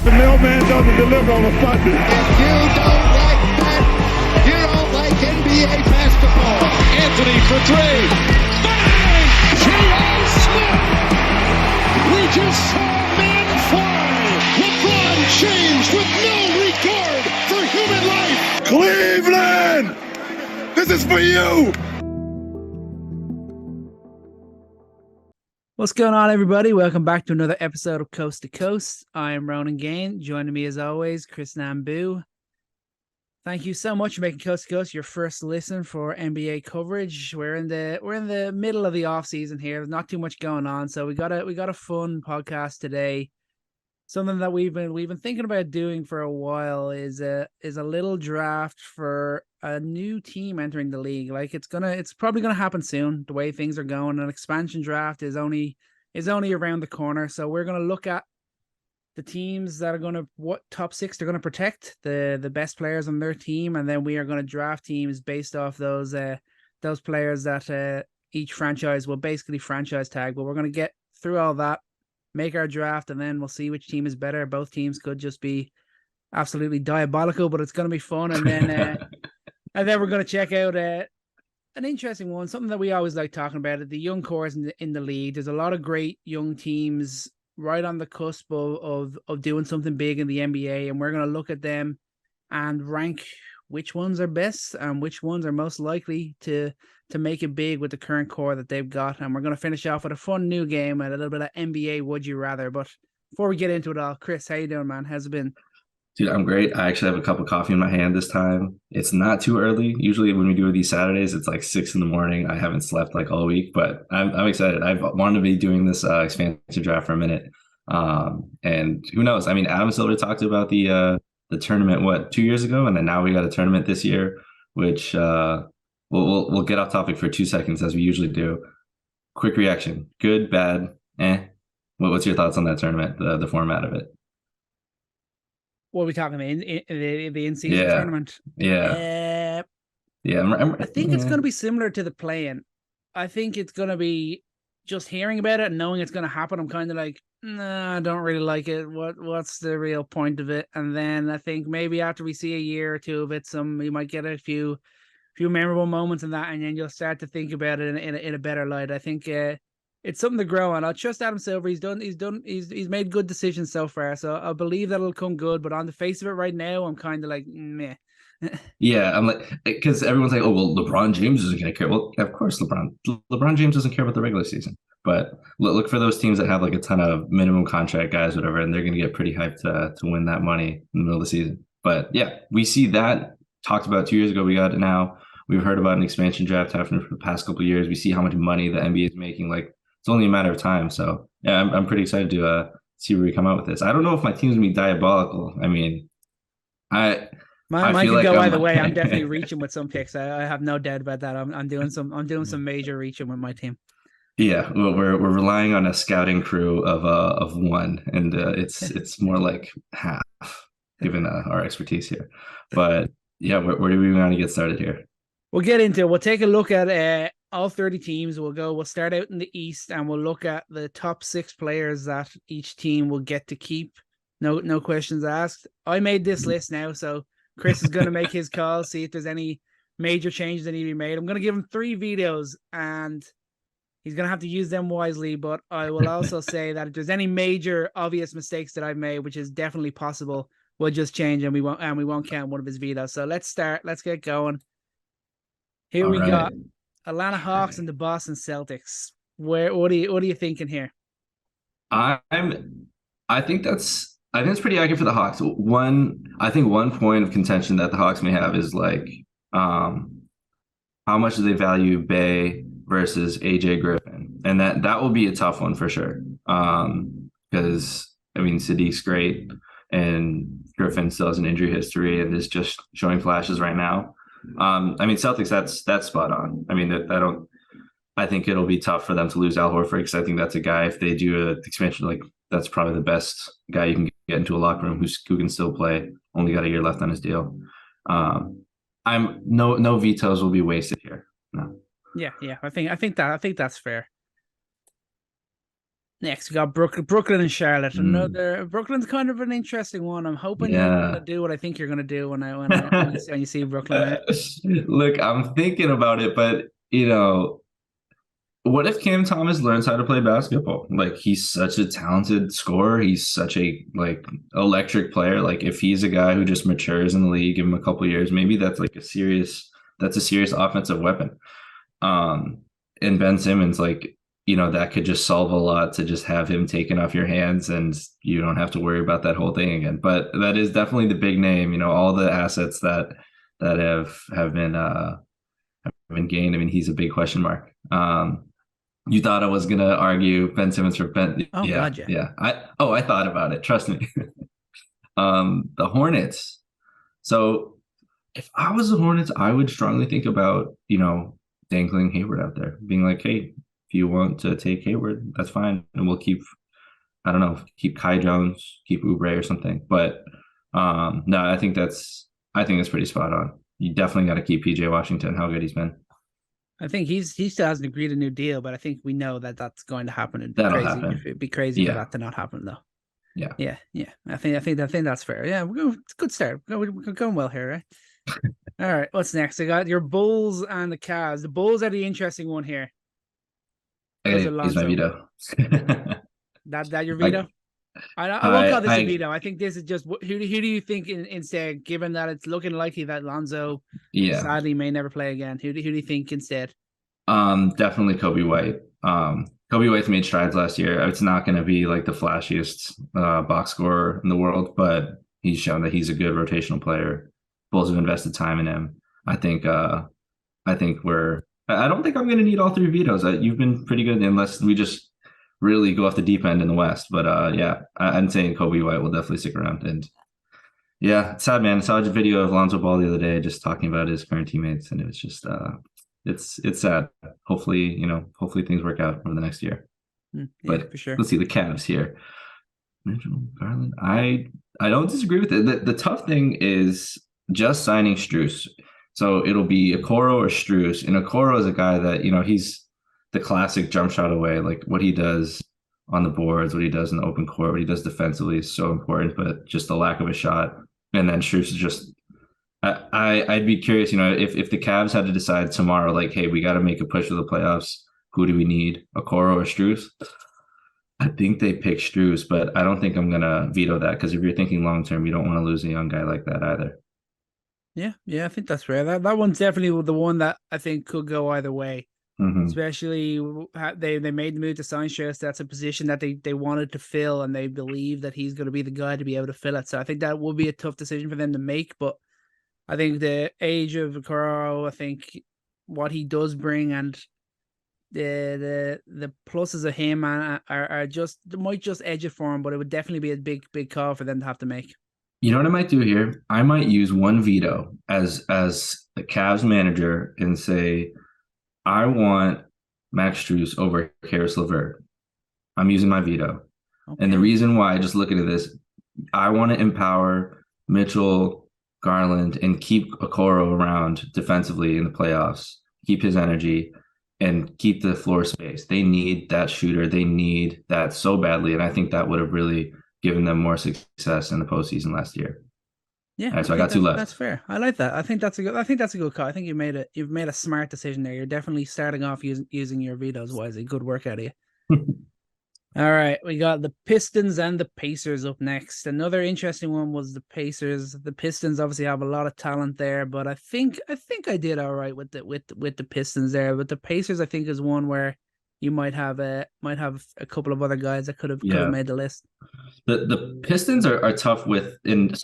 The mailman doesn't deliver on a Sunday. If you don't like that, you don't like NBA basketball. Anthony for three. Bang! J.R. Smith! We just saw men fly. LeBron James with no regard for human life. Cleveland! This is for you! What's going on, everybody? Welcome back to another episode of Coast to Coast. I am Ronan Gaine. Joining me as always, Chris Nambu. Thank you so much for making Coast to Coast your first listen for NBA coverage. We're in the middle of the off season here. There's not too much going on, so we got a fun podcast today. Something that we've been thinking about doing for a while is a little draft for a new team entering the league. Like it's probably gonna happen soon. The way things are going, an expansion draft is only around the corner. So we're gonna look at the teams that are what top six they're gonna protect, the best players on their team, and then we are gonna draft teams based off those players that each franchise will basically franchise tag. But we're gonna get through all that, make our draft, and then we'll see which team is better. Both teams could just be absolutely diabolical, but it's going to be fun. And then and then we're going to check out an interesting one, something that we always like talking about, the young cores in the league. There's a lot of great young teams right on the cusp of doing something big in the NBA, and we're going to look at them and rank which ones are best and which ones are most likely to make it big with the current core that they've got. And we're going to finish off with a fun new game and a little bit of NBA Would You Rather. But before we get into it all, Chris, how you doing, man? How's it been? Dude, I'm great. I actually have a cup of coffee in my hand this time. It's not too early. Usually when we do these Saturdays, it's like 6 a.m. I haven't slept like all week, but I'm excited. I've wanted to be doing this expansion draft for a minute. And who knows? I mean, Adam Silver talked about the tournament, 2 years ago? And then now we got a tournament this year, which we'll get off topic for 2 seconds as we usually do. Quick reaction. Good, bad, What's your thoughts on that tournament, the format of it? What are we talking about? The in-season tournament? Yeah. I think it's going to be similar to the play-in. I think it's going to be just hearing about it and knowing it's going to happen. I'm kind of like, nah, I don't really like it. What's the real point of it? And then I think maybe after we see a year or two of it, we might get a few memorable moments in that, and then you'll start to think about it in a better light. I think it's something to grow on. I trust Adam Silver. He's made good decisions so far, so I believe that it'll come good. But on the face of it right now, I'm kind of like, meh. Yeah, I'm like, because everyone's like, oh, well, LeBron James isn't going to care. Well, of course, LeBron James doesn't care about the regular season. But look for those teams that have like a ton of minimum contract guys, whatever, and they're going to get pretty hyped to win that money in the middle of the season. But yeah, we see that talked about 2 years ago. We got it now. We've heard about an expansion draft happening for the past couple of years. We see how much money the NBA is making. Like, it's only a matter of time. So yeah, I'm pretty excited to see where we come out with this. I don't know if my team's gonna be diabolical. I mean, mine could go either way. I'm definitely reaching with some picks. I have no doubt about that. I'm doing some major reaching with my team. Yeah, well, we're relying on a scouting crew of one, and it's more like half, given our expertise here. But yeah, where do we want to get started here? We'll get into it. We'll take a look at all 30 teams. We'll start out in the East, and we'll look at the top 6 players that each team will get to keep. No questions asked. I made this list now, so Chris is going to make his call, see if there's any major changes that need to be made. I'm going to give him 3 videos, and he's going to have to use them wisely, but I will also say that if there's any major obvious mistakes that I've made, which is definitely possible, we'll just change and we won't count one of his videos. So let's start. Let's get going. Here we got Atlanta Hawks and the Boston Celtics. What are you thinking here? I think it's pretty accurate for the Hawks. One point of contention that the Hawks may have is like how much do they value Bey versus AJ Griffin, and that will be a tough one for sure. Because I mean, Sadiq's great, and Griffin still has an injury history and is just showing flashes right now. I mean, Celtics, that's spot on. I mean, I think it'll be tough for them to lose Al Horford, because I think that's a guy, if they do an expansion, like that's probably the best guy you can get into a locker room who can still play. Only got a year left on his deal. No vetoes will be wasted here. No. Yeah. I think that's fair. Next, we got Brooklyn and Charlotte. Another Brooklyn's kind of an interesting one. I'm hoping you're gonna do what I think you're gonna do when you see Brooklyn. Look, I'm thinking about it, but what if Cam Thomas learns how to play basketball? Like, he's such a talented scorer. He's such a electric player. Like, if he's a guy who just matures in the league, give him a couple of years, maybe that's a serious offensive weapon. And Ben Simmons, that could just solve a lot to just have him taken off your hands, and you don't have to worry about that whole thing again. But that is definitely the big name. All the assets that have been gained. I mean, he's a big question mark. You thought I was gonna argue Ben Simmons for Ben? Oh, yeah, God, yeah. I thought about it. Trust me. The Hornets. So if I was the Hornets, I would strongly think about dangling Hayward out there, being like, hey, if you want to take Hayward, that's fine, and we'll keep Kai Jones, keep Oubre or something. But no, I think that's pretty spot on. You definitely got to keep PJ Washington. How good he's been. I think he still hasn't agreed a new deal, but I think we know that that's going to happen. It'd be crazy for that to not happen, though. Yeah. I think that's fair. Yeah, it's a good start. We're going well here, right? All right, what's next? I got your Bulls and the Cavs. The Bulls are the interesting one here. He's my veto. that your veto? I won't call this a veto. I think this is just who do you think instead, given that it's looking likely that Lonzo sadly may never play again. Who do you think instead? Definitely Kobe White. Kobe White's made strides last year. It's not going to be like the flashiest box scorer in the world, but he's shown that he's a good rotational player. Bulls have invested time in him. I think I don't think I'm going to need all three vetoes. You've been pretty good, unless we just really go off the deep end in the West. But I'm saying Kobe White will definitely stick around. And yeah, it's sad, man. I saw a video of Lonzo Ball the other day just talking about his current teammates, and it was just it's sad. Hopefully things work out over the next year. But for sure. Let's see the Cavs here. Mitchell, Garland. I don't disagree with it. The tough thing is just signing Strus. So it'll be Okoro or Strus. And Okoro is a guy that, he's the classic jump shot away. Like, what he does on the boards, what he does in the open court, what he does defensively is so important, but just the lack of a shot. And then Strus is just, I'd be curious, if the Cavs had to decide tomorrow, like, hey, we got to make a push for the playoffs. Who do we need, Okoro or Strus? I think they pick Strus, but I don't think I'm going to veto that, because if you're thinking long-term, you don't want to lose a young guy like that either. Yeah, I think that's fair. That one's definitely the one that I think could go either way. Mm-hmm. Especially they made the move to sign Strus. That's a position that they wanted to fill, and they believe that he's going to be the guy to be able to fill it. So I think that will be a tough decision for them to make. But I think the age of Okoro, I think what he does bring, and the pluses of him are just might just edge it for him. But it would definitely be a big call for them to have to make. You know what I might do here? I might use one veto as the Cavs manager and say, I want Max Strus over Karis LeVert. I'm using my veto. Okay. And the reason why, just looking at this, I want to empower Mitchell, Garland, and keep Okoro around defensively in the playoffs, keep his energy, and keep the floor space. They need that shooter. They need that so badly. And I think that would have really given them more success in the postseason last year. Yeah, right, so I got two left. That's fair. I like that. I think that's a good call. I think you've made a smart decision there. You're definitely starting off using your vetoes wisely. Good work out of you. All right, we got the Pistons and the Pacers up next. Another interesting one was the Pacers. The Pistons obviously have a lot of talent there, but I think I did all right with the Pistons there. But the Pacers, I think, is one where you might have a couple of other guys that could have made the list. The Pistons are tough with, and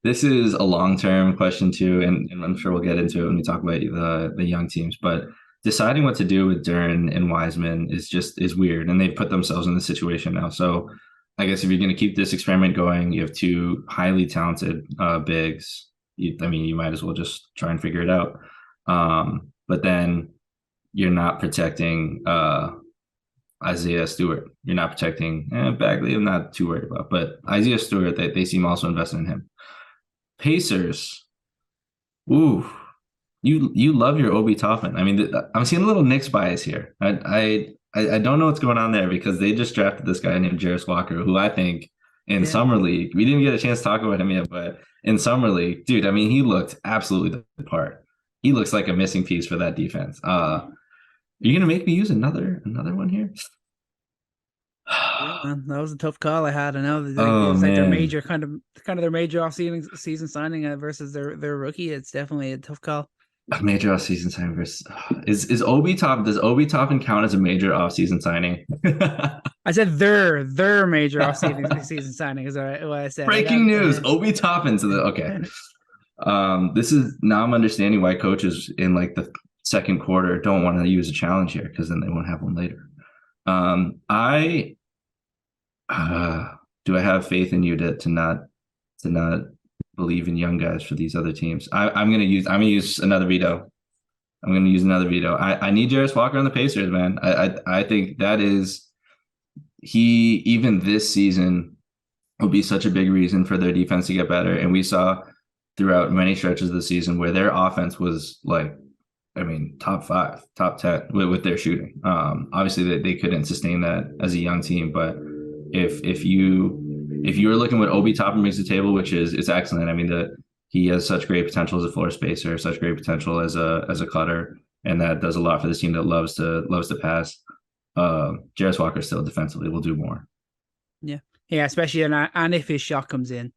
this is a long-term question too, and I'm sure we'll get into it when we talk about the young teams, but deciding what to do with Duren and Wiseman is weird, and they've put themselves in this situation now. So I guess if you're going to keep this experiment going, you have two highly talented bigs. You might as well just try and figure it out. But then you're not protecting Isaiah Stewart. You're not protecting Bagley. I'm not too worried about, but Isaiah Stewart, they seem also invested in him. Pacers, you love your Obi Toppin. I mean, I'm seeing a little Knicks bias here. I I don't know what's going on there because they just drafted this guy named Jarris Walker, who I think in Summer League, we didn't get a chance to talk about him yet, but in Summer League, dude, I mean, he looked absolutely the part. He looks like a missing piece for that defense. Are you gonna make me use another one here? Yeah, man, that was a tough call I had. I know that Oh, it's like their man. major kind of their major season signing versus their rookie. It's definitely a tough call. A major offseason signing versus is Obi Toppin? Does Obi Toppin count as a major offseason signing? I said their major season signing is what I said. Breaking news: Obi Toppin to the okay. This is now I'm understanding why coaches in like the second quarter don't want to use a challenge here because then they won't have one later. I do I have faith in you to not believe in young guys for these other teams. I'm gonna use another veto. I need Jarris Walker on the Pacers, man. I think that is he even this season will be such a big reason for their defense to get better. And we saw throughout many stretches of the season where their offense was like, I mean, top 5, top 10 with their shooting. Obviously they couldn't sustain that as a young team, but if you're looking what Obi Toppin brings to the table, which is it's excellent. I mean, he has such great potential as a floor spacer, such great potential as a cutter, and that does a lot for this team that loves to pass. Jarris Walker still defensively will do more. Yeah, especially and if his shot comes in,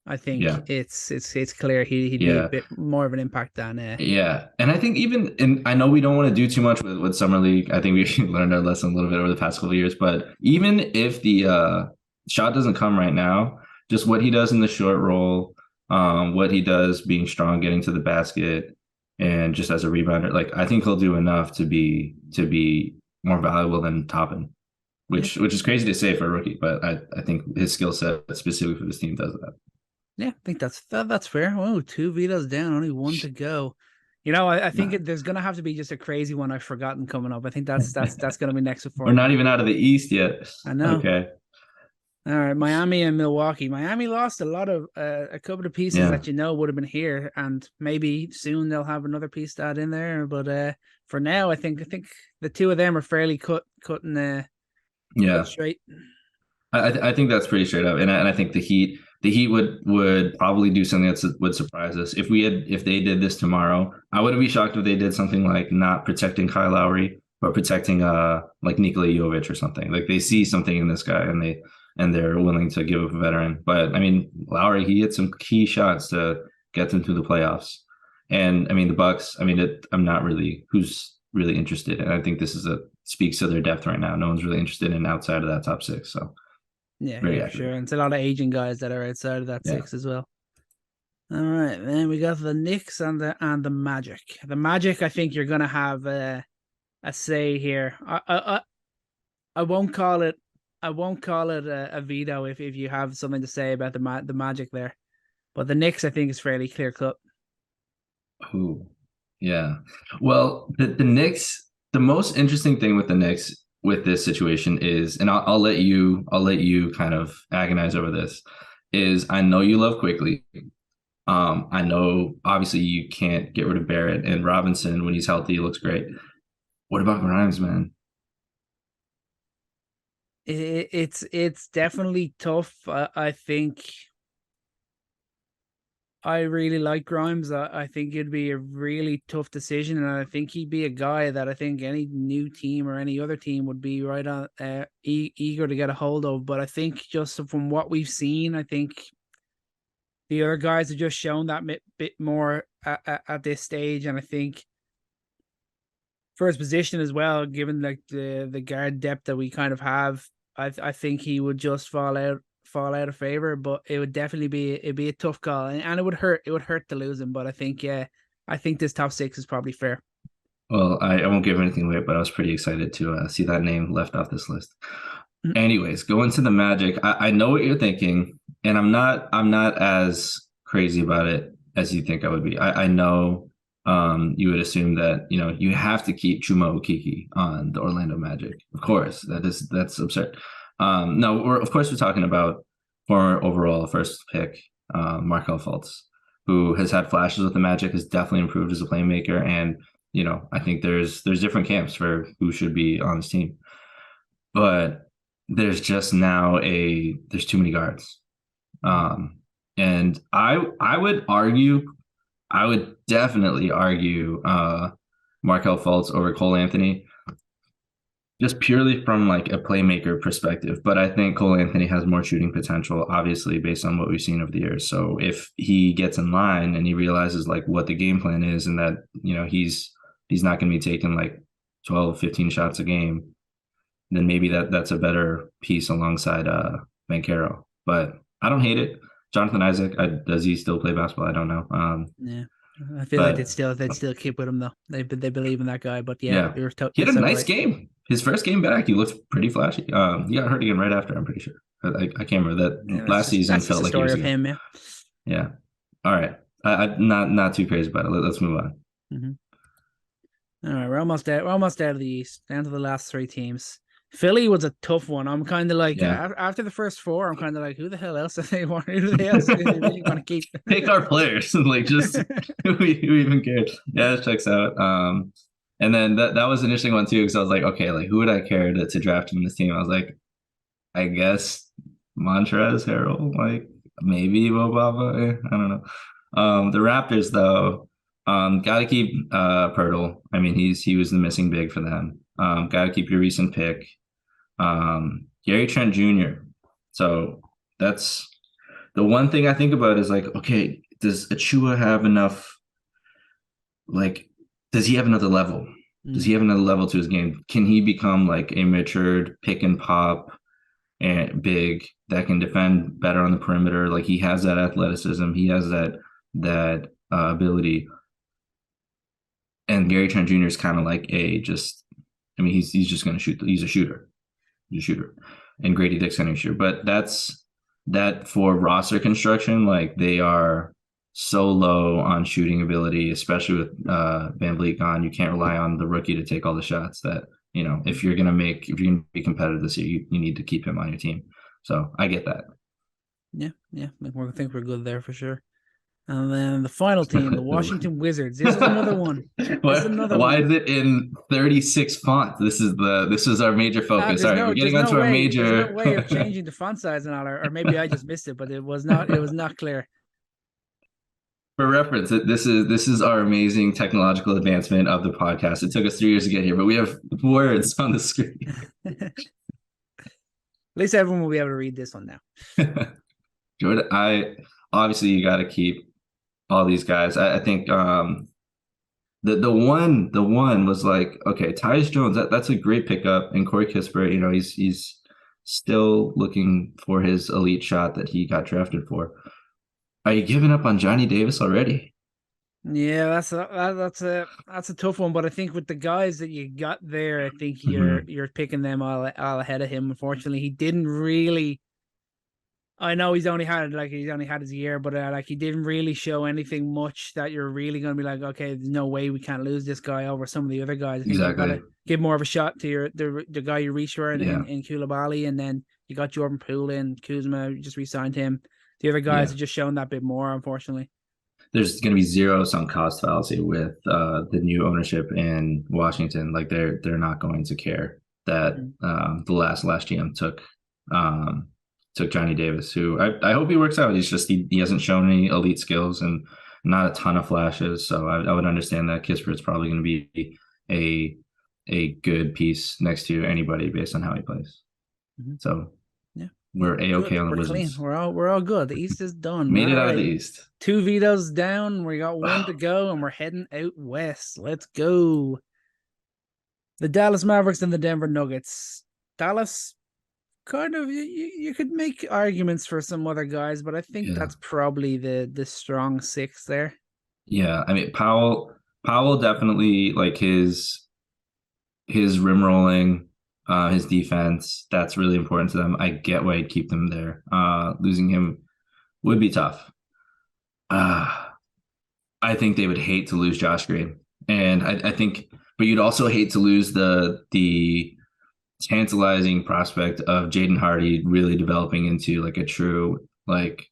I think it's clear he'd be a bit more of an impact than and I think and I know we don't want to do too much with Summer League. I think we learned our lesson a little bit over the past couple of years, but even if the shot doesn't come right now, just what he does in the short roll, what he does being strong, getting to the basket, and just as a rebounder, like I think he'll do enough to be more valuable than Toppin, which is crazy to say for a rookie, but I think his skill set specifically for this team does that. Yeah, I think that's fair. Oh, 2 vetoes down, only 1 to go. You know, I think there's gonna have to be just a crazy one I've forgotten coming up. I think that's gonna be next before. We're not even out of the East yet. I know. Okay. All right, Miami and Milwaukee. Miami lost a couple of pieces that would have been here, and maybe soon they'll have another piece that in there. But for now, I think the two of them are fairly cutting straight. I think that's pretty straight up, and I think the Heat would probably do something that would surprise us if they did this tomorrow. I wouldn't be shocked if they did something like not protecting Kyle Lowry, but protecting like Nikola Jovic or something. Like they see something in this guy and they're willing to give up a veteran. But I mean, Lowry, he hit some key shots to get them to the playoffs. And I mean, the Bucks, I mean, I'm not really who's really interested. And I think this speaks to their depth right now. No one's really interested in outside of that top 6. So yeah, sure. And it's a lot of aging guys that are outside of that 6 as well. All right, then we got the Knicks and the Magic. The Magic, I think you're gonna have a say here. I won't call it a veto if you have something to say about the Magic there, but the Knicks I think is fairly clear cut. Ooh, yeah. Well, the Knicks. The most interesting thing with the Knicks with this situation is, and I'll let you kind of agonize over this. Is I know you love Quickly. I know obviously you can't get rid of Barrett, and Robinson when he's healthy looks great. What about Grimes, man? It's definitely tough. I think I really like Grimes. I think it'd be a really tough decision, and I think he'd be a guy that I think any new team or any other team would be right on eager to get a hold of. But I think just from what we've seen, I think the other guys have just shown that bit more at this stage, and I think for his position as well, given like the guard depth that we kind of have, I think he would just fall out of favor. But it would definitely be a tough call, and it would hurt to lose him. But I think this top 6 is probably fair. Well, I won't give anything away, but I was pretty excited to see that name left off this list. Mm-hmm. Anyways, going to the Magic, I know what you're thinking, and I'm not as crazy about it as you think I would be. I know you would assume that you have to keep Chuma Okeke on the Orlando Magic. Of course, that's absurd. No, we're talking about former overall first pick Markelle Fultz, who has had flashes with the Magic, has definitely improved as a playmaker, and I think there's different camps for who should be on this team. but there's just now there's too many guards. And I would definitely argue Markelle Fultz over Cole Anthony, just purely from like a playmaker perspective. But I think Cole Anthony has more shooting potential, obviously, based on what we've seen over the years. So if he gets in line and he realizes like what the game plan is, and that, you know, he's not going to be taking like 12, 15 shots a game, then maybe that's a better piece alongside Banchero. But I don't hate it. Jonathan Isaac, does he still play basketball? I don't know. Yeah, I feel like they'd still keep with him though. They believe in that guy. But yeah. He had a nice game. His first game back, he looked pretty flashy. He got hurt again right after, I'm pretty sure. I can't remember that. Yeah, last season felt like he was of him. Yeah. All right. I'm not too crazy about it. Let's move on. Mm-hmm. All right, we're almost out of the East, down to the last three teams. Philly was a tough one. I'm kind of like, after the first four, I'm kind of like, who the hell else are they want? Who the hell else are they really want to keep? Pick our players. Like, just who even cares? Yeah, that checks out. And then that was an interesting one too, because I was like, okay, like who would I care to draft in this team? I was like, I guess Montrezl Harrell, like maybe Bobava. I don't know. The Raptors though, got to keep Pirtle. I mean, he was the missing big for them. Got to keep your recent pick. Gary Trent Jr. So that's the one thing I think about is like, okay, does Achua have enough? Like, does he have another level? Does he have another level to his game? Can he become like a matured pick and pop and big that can defend better on the perimeter? Like, he has that athleticism. He has that ability. And Gary Trent Jr. is kind of like he's just going to shoot. He's a shooter. And Grady Dick's shooter. But that for roster construction, like they are so low on shooting ability, especially with Van Vliet gone. You can't rely on the rookie to take all the shots that, you know, if you're going to be competitive this year, you need to keep him on your team. So I get that. Yeah. I think we're good there for sure. And then the final team, the Washington Wizards. This is another one. Why is it in 36 font? This is our major focus. All right, we're getting onto our major. There's no way of changing the font size and all, or maybe I just missed it, but it was not clear. For reference, this is our amazing technological advancement of the podcast. It took us 3 years to get here, but we have words on the screen. At least everyone will be able to read this one now. Jordan, obviously you got to keep all these guys. I think the one was like, okay, Tyus Jones, that's a great pickup, and Corey Kispert, you know, he's still looking for his elite shot that he got drafted for. Are you giving up on Johnny Davis already? Yeah, that's a tough one. But I think with the guys that you got there, I think you're picking them all ahead of him. Unfortunately, he didn't really. I know he's only had his year, but like he didn't really show anything much that you're really going to be like, okay, there's no way we can't lose this guy over some of the other guys. I think exactly. You've got to give more of a shot to the guy you reached for in Koulibaly, and then you got Jordan Poole in, Kuzma, you just re-signed him. The other guys have just shown that bit more, unfortunately. There's going to be zero sunk cost fallacy with the new ownership in Washington. Like they're not going to care that the last GM took Johnny Davis, who I hope he works out. He's just he hasn't shown any elite skills and not a ton of flashes. So I would understand that Kispert's probably going to be a good piece next to anybody based on how he plays. So we're A-okay on the Wizards. Clean. We're all good. The East is done. Made it out of the East. 2 vetoes down. We got 1 to go, and we're heading out west. Let's go. The Dallas Mavericks and the Denver Nuggets. Dallas, kind of, you could make arguments for some other guys, but I think that's probably the strong 6 there. Yeah, I mean Powell definitely, like his rim rolling. His defense, that's really important to them. I get why you'd keep them there. Losing him would be tough. I think they would hate to lose Josh Green. And I think, but you'd also hate to lose the tantalizing prospect of Jaden Hardy really developing into like a true, like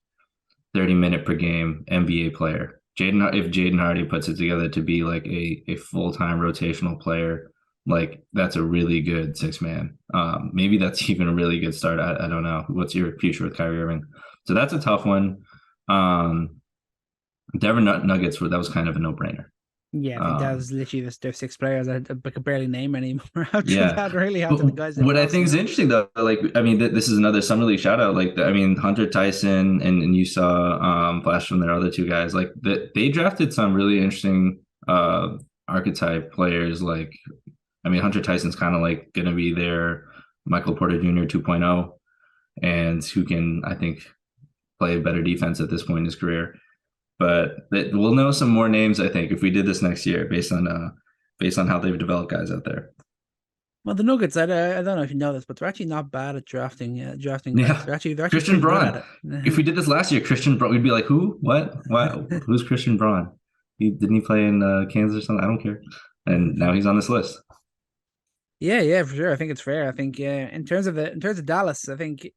30-minute per game NBA player. If Jaden Hardy puts it together to be like a full-time rotational player like that's a really good 6-man. Maybe that's even a really good start. I don't know. What's your future with Kyrie Irving? So that's a tough one. Denver Nuggets, that was kind of a no-brainer. Yeah, I think that was literally their 6 players. I could barely name anymore after Yeah. that, really, But after the guys. what I think is interesting, though, like, I mean, this is another summer league shout out. Like, I mean, Hunter Tyson and you saw flash from their other two guys. Like, they drafted some really interesting archetype players. Like, I mean, Hunter Tyson's kind of like going to be their Michael Porter Jr. 2.0, and who can, I think, play better defense at this point in his career. But we'll know some more names, I think, if we did this next year, based on how they've developed guys out there. Well, the Nuggets, I don't know if you know this, but they're actually not bad at drafting. Yeah, They're actually Christian pretty good Braun. at it. If we did this last year, Christian Braun, we'd be like, who? What? Who's Christian Braun? Didn't he play in Kansas or something? I don't care. And now he's on this list. Yeah, for sure. I think it's fair. I think in terms of Dallas, I think,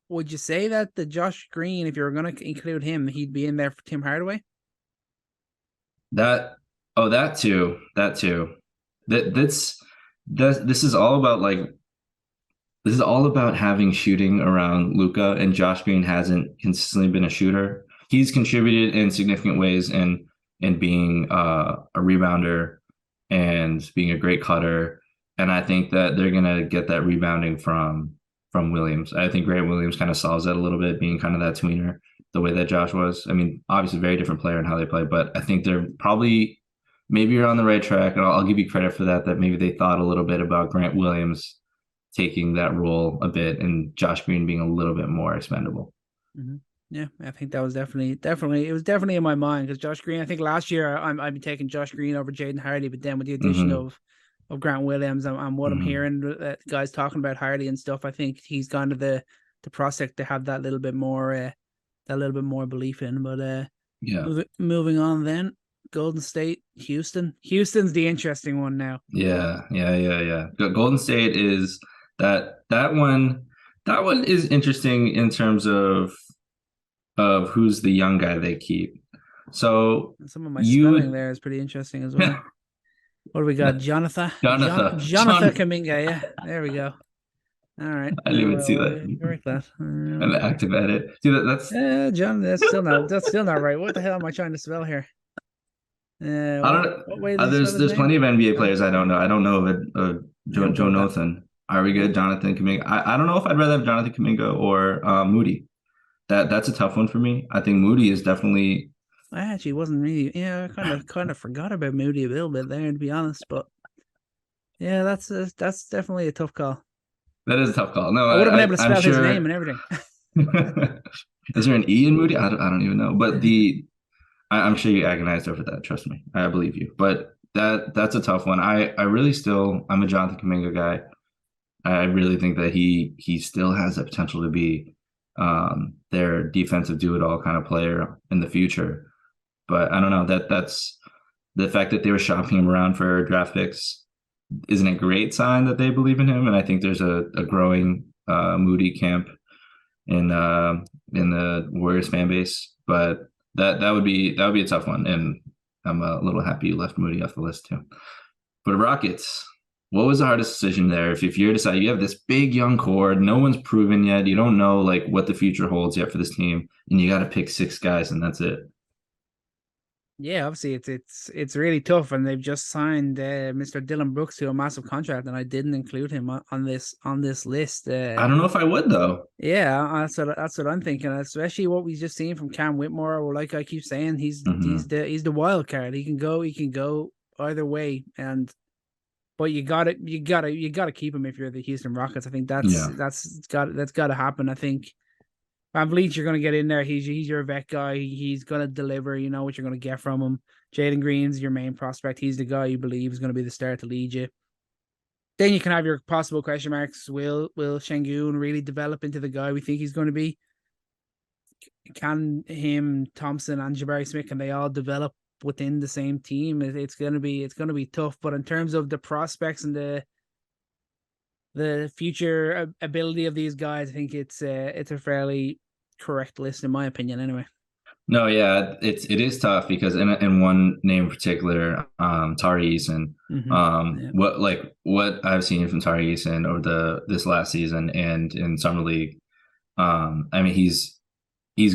would you say that the Josh Green, if you were going to include him, he'd be in there for Tim Hardaway? That too. This is all about having shooting around Luka, and Josh Green hasn't consistently been a shooter. He's contributed in significant ways in being a rebounder and being a great cutter. And I think that they're gonna get that rebounding from Williams. I think Grant Williams kind of solves that a little bit, being kind of that tweener, the way that Josh was. I mean, obviously very different player in how they play, but I think they're probably, maybe you're on the right track, and I'll give you credit for that maybe they thought a little bit about Grant Williams taking that role a bit and Josh Green being a little bit more expendable. Mm-hmm. Yeah, I think that was definitely it was definitely in my mind, because Josh Green, I think last year I'd be taking Josh Green over Jaden Hardy, but then with the addition of Grant Williams and what I'm hearing guys talking about Hardy and stuff, I think he's gone to the prospect to have that little bit more belief in. But moving on then, Golden State, Houston. Houston's the interesting one now. Yeah. Golden State is that one is interesting in terms of who's the young guy they keep. So some of my spelling there is pretty interesting as well. What do we got? Jonathan Kuminga. Yeah, there we go. All right. I didn't even see that. Correct that. An active edit. See that's John. That's still not right. What the hell am I trying to spell here? I don't know. There's plenty of NBA players I don't know. I don't know of Joe Nathan. Are we good? Jonathan Kuminga. I don't know if I'd rather have Jonathan Kuminga or Moody. That's a tough one for me. I think Moody is definitely. I actually wasn't really. Yeah, I kind of forgot about Moody a little bit there, to be honest. But yeah, that's definitely a tough call. That is a tough call. No, I would have been able to spell his name and everything. Is there an E in Moody? I don't even know. But I'm sure you agonized over that. Trust me, I believe you. But that's a tough one. I'm a Jonathan Kuminga guy. I really think that he still has the potential to be their defensive do-it-all kind of player in the future. But I don't know, that's the fact that they were shopping him around for draft picks isn't a great sign that they believe in him. And I think there's a growing Moody camp in the Warriors fan base. But that would be a tough one. And I'm a little happy you left Moody off the list too. But Rockets, what was the hardest decision there? If you're deciding, you have this big young core, no one's proven yet, you don't know like what the future holds yet for this team, and you got to pick 6 guys, and that's it. Yeah, obviously it's really tough, and they've just signed Mr. Dylan Brooks to a massive contract, and I didn't include him on this list. I don't know if I would though. Yeah, that's what I'm thinking, especially what we've just seen from Cam Whitmore. Or like I keep saying, he's the wild card. He can go either way, but you gotta keep him if you're the Houston Rockets. I think that's got to happen. I think Van Vliet, you're going to get in there. He's your vet guy. He's going to deliver. You know what you're going to get from him. Jalen Green's your main prospect. He's the guy you believe is going to be the star to lead you. Then you can have your possible question marks. Will Şengün really develop into the guy we think he's going to be? Can him, Thompson, and Jabari Smith, can they all develop within the same team? It's going to be tough. But in terms of the prospects and the future ability of these guys, I think it's a fairly correct list in my opinion anyway. No, yeah, it is tough because in one name in particular, Tari Eason, Yeah. what I've seen from Tari Eason over this last season and in summer league, I mean he's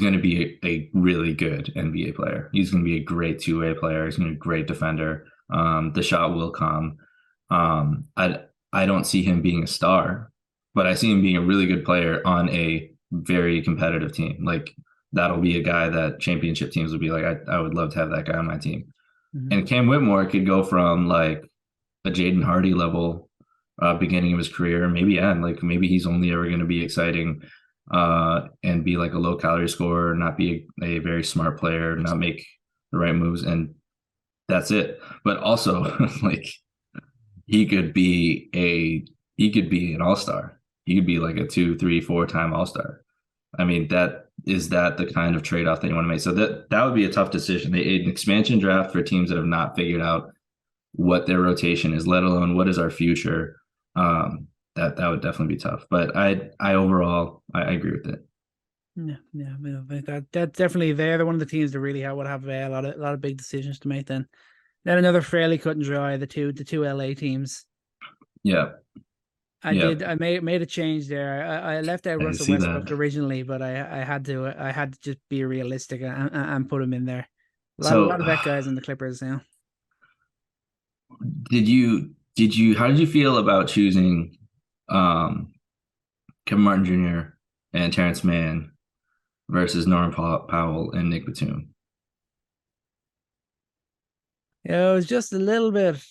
going to be a really good NBA player. He's going to be a great two-way player. He's going to be a great defender. The shot will come. I don't see him being a star, but I see him being a really good player on a very competitive team. Like that'll be a guy that championship teams will be like, I would love to have that guy on my team. Mm-hmm. And Cam Whitmore could go from like a Jaden Hardy level beginning of his career, maybe end. Like maybe he's only ever going to be exciting and be like a low calorie scorer, not be a very smart player, not make the right moves, and that's it. But also, like he could be an all-star. He could be like a 2, 3, 4-time all-star. I mean, that the kind of trade-off that you want to make. So that would be a tough decision. An expansion draft for teams that have not figured out what their rotation is, let alone what is our future. That would definitely be tough. But I overall agree with it. Yeah. That's definitely they're one of the teams that really would have a lot of big decisions to make. Then another fairly cut and dry, the two LA teams. Yeah. I made a change there. I left out Russell Westbrook originally, but I had to just be realistic and put him in there. A lot of that guys in the Clippers now. How did you feel about choosing Kevin Martin Jr. and Terrence Mann versus Norman Powell and Nick Batum? Yeah, it was just a little bit.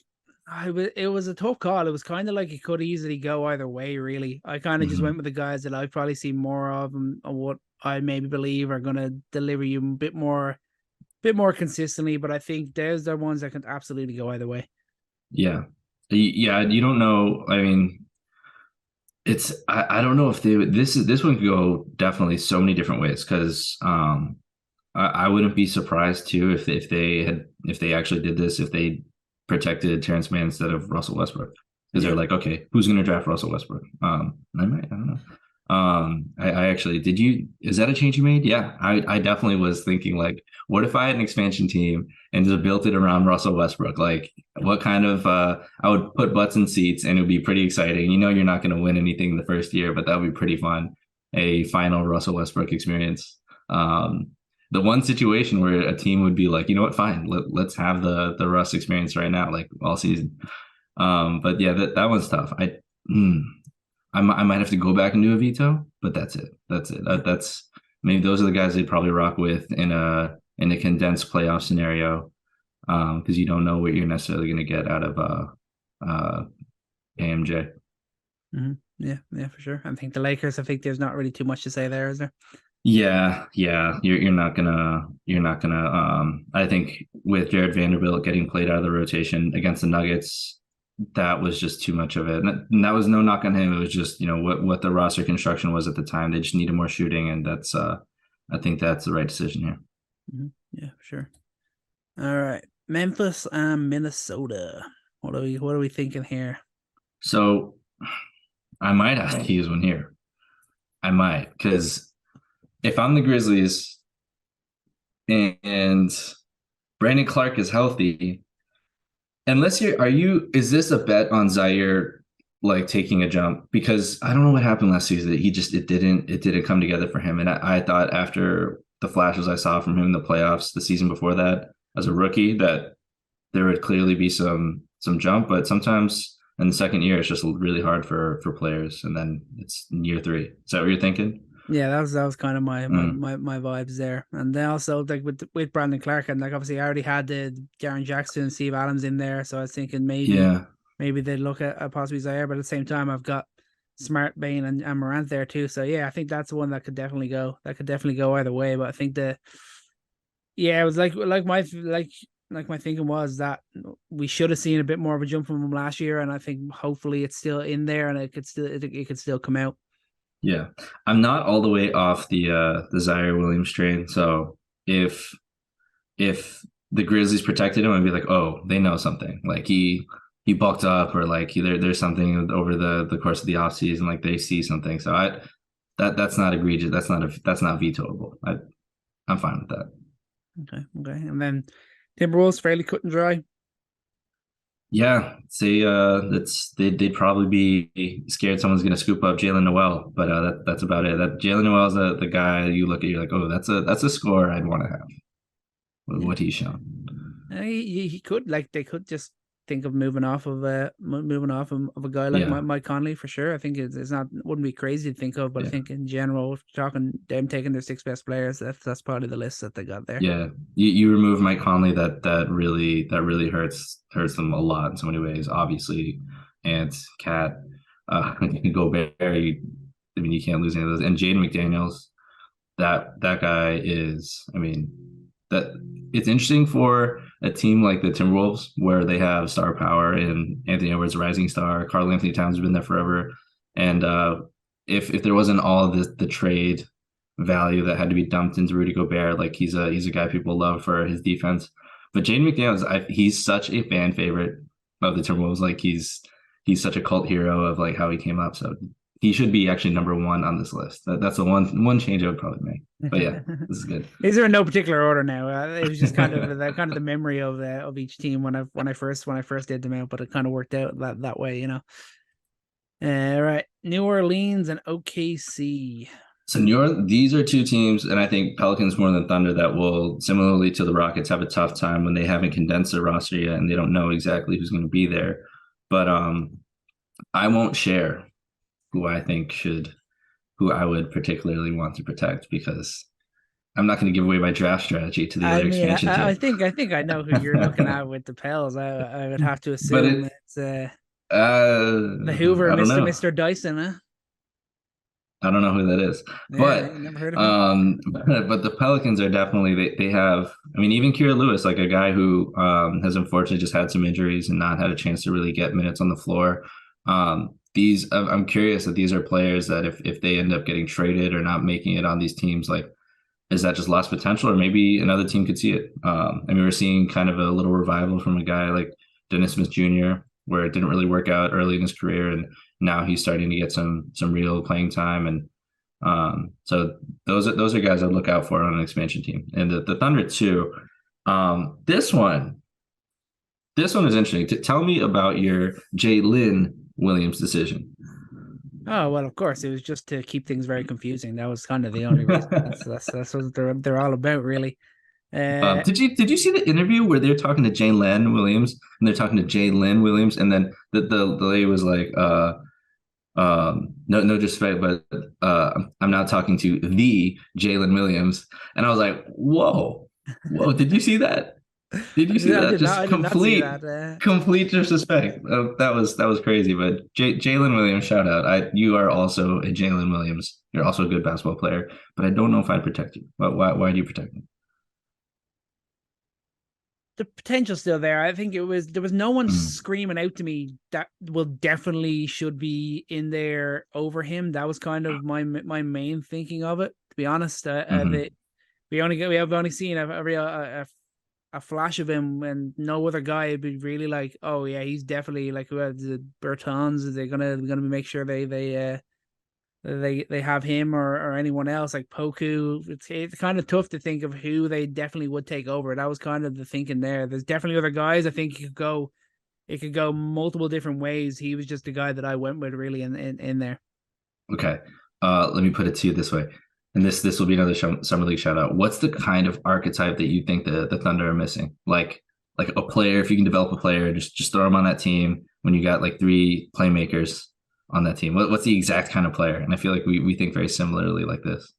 It was a tough call. It was kind of like it could easily go either way, really. I kind of just went with the guys that I probably see more of and what I maybe believe are going to deliver you a bit more consistently. But I think there's the ones that can absolutely go either way. Yeah. You don't know. I mean, I don't know if this one could go definitely so many different ways because I wouldn't be surprised too if they actually did this, if they protected Terrence Mann instead of Russell Westbrook, because they're like, okay, who's going to draft Russell Westbrook? I don't know. I actually, is that a change you made? Yeah, I definitely was thinking like, what if I had an expansion team and just built it around Russell Westbrook? Like what kind of, I would put butts in seats and it would be pretty exciting. You know, you're not going to win anything the first year, but that would be pretty fun. A final Russell Westbrook experience. The one situation where a team would be like, you know what, fine, let's have the Russ experience right now, like all season. But yeah, that one's tough. I might have to go back and do a veto, but that's it. That's maybe those are the guys they'd probably rock with in a condensed playoff scenario, because you don't know what you're necessarily going to get out of AMJ. Mm-hmm. Yeah, for sure. I think the Lakers. I think there's not really too much to say there, is there? Yeah. You're not gonna. I think with Jared Vanderbilt getting played out of the rotation against the Nuggets, that was just too much of it. And that was no knock on him. It was just, what the roster construction was at the time. They just needed more shooting. And that's, I think that's the right decision here. Mm-hmm. Yeah, for sure. All right. Memphis and Minnesota. What are we thinking here? So I might have to use one here. I might, because if I'm the Grizzlies and Brandon Clark is healthy, is this a bet on Zaire like taking a jump? Because I don't know what happened last season. It didn't come together for him. And I thought after the flashes I saw from him in the playoffs the season before that as a rookie, that there would clearly be some jump, but sometimes in the second year it's just really hard for players, and then it's in year 3. Is that what you're thinking? Yeah, that was kind of my vibes there. And then also like with Brandon Clark, and like obviously I already had the Jaren Jackson and Steve Adams in there, so I was thinking maybe they'd look at possibly Zaire, but at the same time I've got Smart, Bain, and Morant there too. So yeah, I think that's the one that could definitely go. That could definitely go either way. But I think it was like my thinking was that we should have seen a bit more of a jump from him last year, and I think hopefully it's still in there and it could still come out. Yeah, I'm not all the way off the Zaire Williams train. So if the Grizzlies protected him, I'd be like, oh, they know something. Like he bulked up, or like there's something over the course of the offseason, like they see something. So that's not egregious. That's not vetoable. I'm fine with that. Okay. And then Timberwolves fairly cut and dry. Yeah, say they'd probably be scared someone's going to scoop up Jalen Noel, but that's about it. That Jalen Noel's the guy you look at, you're like, oh, that's a score I'd want to have with what he's shown. He could, like, they could just think of moving off of a guy like Mike Conley for sure. I think it's not, wouldn't be crazy to think of, but I think in general, if you're talking them taking their 6 best players, that's probably the list that they got there. Yeah, you remove Mike Conley, that really hurts them a lot in so many ways. Obviously, Ant, Cat, Gobert. You can't lose any of those. And Jaden McDaniels, that guy is. I mean, that it's interesting for a team like the Timberwolves where they have star power in Anthony Edwards, rising star. Karl Anthony Towns has been there forever, and if there wasn't all of the trade value that had to be dumped into Rudy Gobert, like he's a guy people love for his defense. But Jaden McDaniels, he's such a fan favorite of the Timberwolves. Like he's such a cult hero of like how he came up. So he should be actually number 1 on this list. That's the one change I would probably make. But yeah, this is good. Is there in no particular order now? It was just kind of the memory of each team when I first did them out, but it kind of worked out that way, you know. Right, New Orleans and OKC. So these are 2 teams, and I think Pelicans more than Thunder, that will, similarly to the Rockets, have a tough time when they haven't condensed their roster yet and they don't know exactly who's going to be there. But I won't share who I would particularly want to protect, because I'm not going to give away my draft strategy to the other expansion team. I think I know who you're looking at with the Pels. I would have to assume it's the Hoover, Mr. Dyson, huh? I don't know who that is, but never heard of him. But the Pelicans are definitely, they have, I mean, even Kira Lewis, like a guy who has unfortunately just had some injuries and not had a chance to really get minutes on the floor. I'm curious that these are players that if they end up getting traded or not making it on these teams, like, is that just lost potential, or maybe another team could see it? I mean, we're seeing kind of a little revival from a guy like Dennis Smith Jr., where it didn't really work out early in his career, and now he's starting to get some real playing time. And so those are guys I'd look out for on an expansion team. And the Thunder too. This one is interesting. Tell me about your Jalen Williams decision. Oh, well, of course, it was just to keep things very confusing. That was kind of the only reason. That's what they're all about, really. Did you see the interview where they're talking to Jalen Williams and they're talking to Jalen Williams, and then the lady was like, no disrespect, but I'm not talking to the Jalen Williams, and I was like, whoa, did you see that? Did you see that? Just complete disrespect. That was crazy. But Jalen Williams, shout out. You are also a Jalen Williams. You're also a good basketball player, but I don't know if I'd protect you. Why do you protect me? The potential's still there. I think there was no one screaming out to me that definitely should be in there over him. That was kind of my main thinking of it, to be honest. We have only seen a flash of him, and no other guy would be really like, oh yeah, he's definitely like, who has the Bertans? They're gonna make sure they have him or anyone else like Poku. It's kind of tough to think of who they definitely would take over. That was kind of the thinking there. There's definitely other guys. I think it could go multiple different ways. He was just the guy that I went with really in there. Okay. Let me put it to you this way. And this will be another Summer League shout out. What's the kind of archetype that you think the Thunder are missing? Like a player, if you can develop a player, just throw him on that team when you got like 3 playmakers on that team. What's the exact kind of player? And I feel like we think very similarly like this.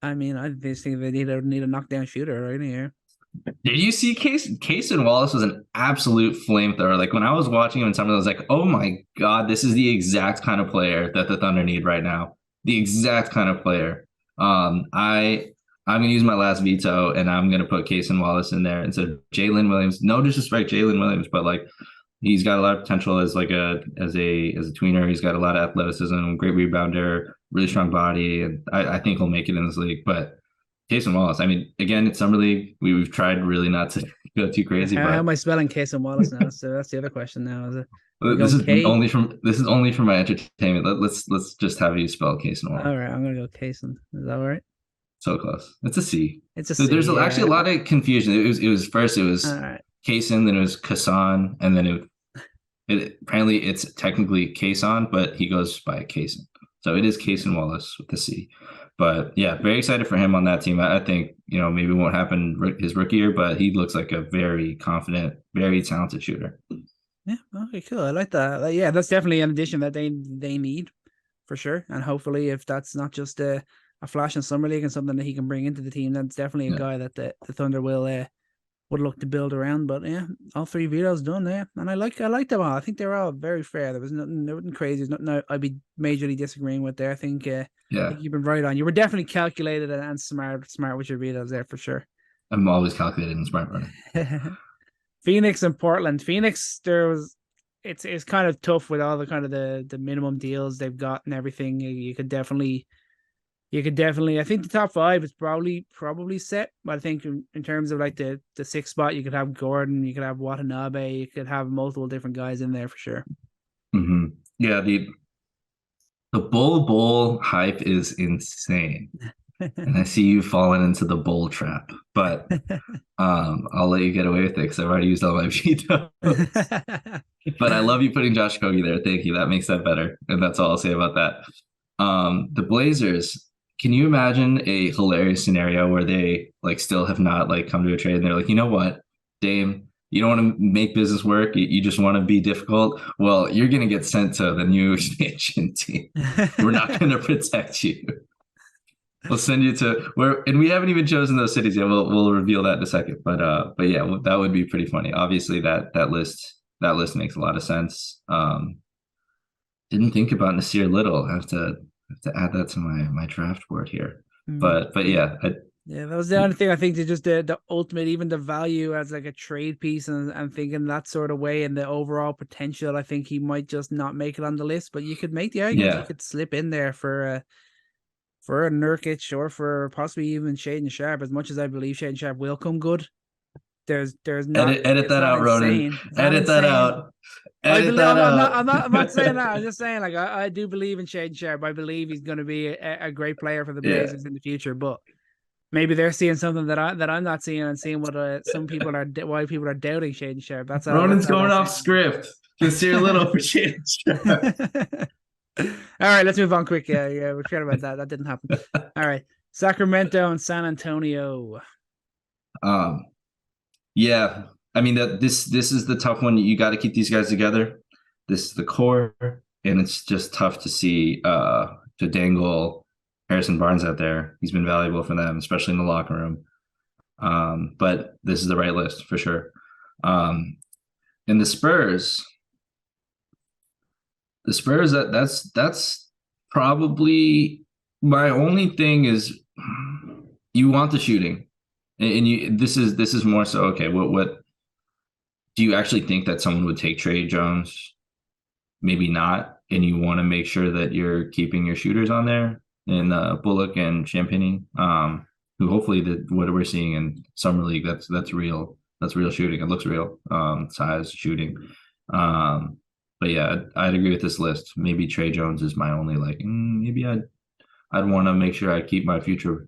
I mean, I just think they need a knockdown shooter right here. Did you see Cason Wallace was an absolute flamethrower? Like when I was watching him in summer, I was like, oh my God, this is the exact kind of player that the Thunder need right now. The exact kind of player. I'm going to use my last veto, and I'm going to put Cason Wallace in there instead of Jalen Williams. No disrespect, Jalen Williams, but like he's got a lot of potential as a tweener. He's got a lot of athleticism, great rebounder, really strong body, and I think he'll make it in this league. But Cason Wallace, I mean, again, it's summer league. We've tried really not to go too crazy. How am I spelling Cason Wallace now? So that's the other question now. Is it? This is only for my entertainment. Let's just have you spell Cason Wallace. All right, I'm gonna go Cason. Is that all right? So close. It's a C. It's a So C. there's actually a lot of confusion. It was first it was All right. Kaysen, then it was Kasan, and then apparently it's technically Kaysan, but he goes by Kaysen. So it is Kaysen Wallace with the C. But yeah, very excited for him on that team. I think, maybe it won't happen his rookie year, but he looks like a very confident, very talented shooter. Yeah, okay, cool. I like that. Yeah, that's definitely an addition that they need for sure. And hopefully, if that's not just a flash in summer league and something that he can bring into the team, that's definitely a guy that the Thunder will would look to build around. But yeah, all three vetoes done there, and I like them all. I think they're all very fair. There wasn't crazy. There's nothing I'd be majorly disagreeing with there. I think I think you've been right on. You were definitely calculated and smart with your vetoes there for sure. I'm always calculated and smart running. Phoenix and Portland. Phoenix, it's kind of tough with all the kind of the minimum deals they've got and everything. You could definitely. I think the top five is probably set. But I think in terms of like the sixth spot, you could have Gordon, you could have Watanabe, you could have multiple different guys in there for sure. Mm-hmm. Yeah, the Bowl hype is insane. And I see you falling into the bowl trap, but I'll let you get away with it because I've already used all my vetoes. But I love you putting Josh Okogie there. Thank you. That makes that better. And that's all I'll say about that. The Blazers, can you imagine a hilarious scenario where they still have not come to a trade and they're like, you know what, Dame, you don't want to make business work. You just want to be difficult. Well, you're going to get sent to the new expansion team. We're not going to protect you. We'll send you to where, and we haven't even chosen those cities yet. We'll reveal that in a second. But yeah, that would be pretty funny. Obviously, that list makes a lot of sense. Didn't think about Nasir Little. I have to add that to my draft board here. But yeah. Yeah, that was the only thing I think. Just the ultimate, even the value as a trade piece, and thinking that sort of way, and the overall potential. I think he might just not make it on the list. But you could make the argument he could slip in there for a Nurkic or for possibly even Shaedon Sharpe. As much as I believe Shaedon Sharpe will come good, there's not edit that out, Ronan. Edit that out. I'm not saying that. I'm just saying I do believe in Shaedon Sharpe. I believe he's going to be a great player for the Blazers in the future. But maybe they're seeing something that I'm not seeing, and seeing what why people are doubting Shaedon Sharpe. That's all. Ronan's going off script. Consider Little for Shaedon Sharpe. All right, let's move on quick. Yeah, we forgot about that. That didn't happen. All right, Sacramento and San Antonio. Yeah, I mean this is the tough one. You got to keep these guys together. This is the core, and it's just tough to see to dangle Harrison Barnes out there. He's been valuable for them, especially in the locker room. But this is the right list for sure. And the Spurs, that's probably my only thing is you want the shooting, and you this is more so okay. What do you actually think that someone would take Trey Jones? Maybe not, and you want to make sure that you're keeping your shooters on there, and Bullock and Champagnie, who hopefully what we're seeing in summer league that's real. That's real shooting. It looks real. Size shooting. But yeah, I'd agree with this list. Maybe Trey Jones is my only maybe I'd want to make sure I keep my future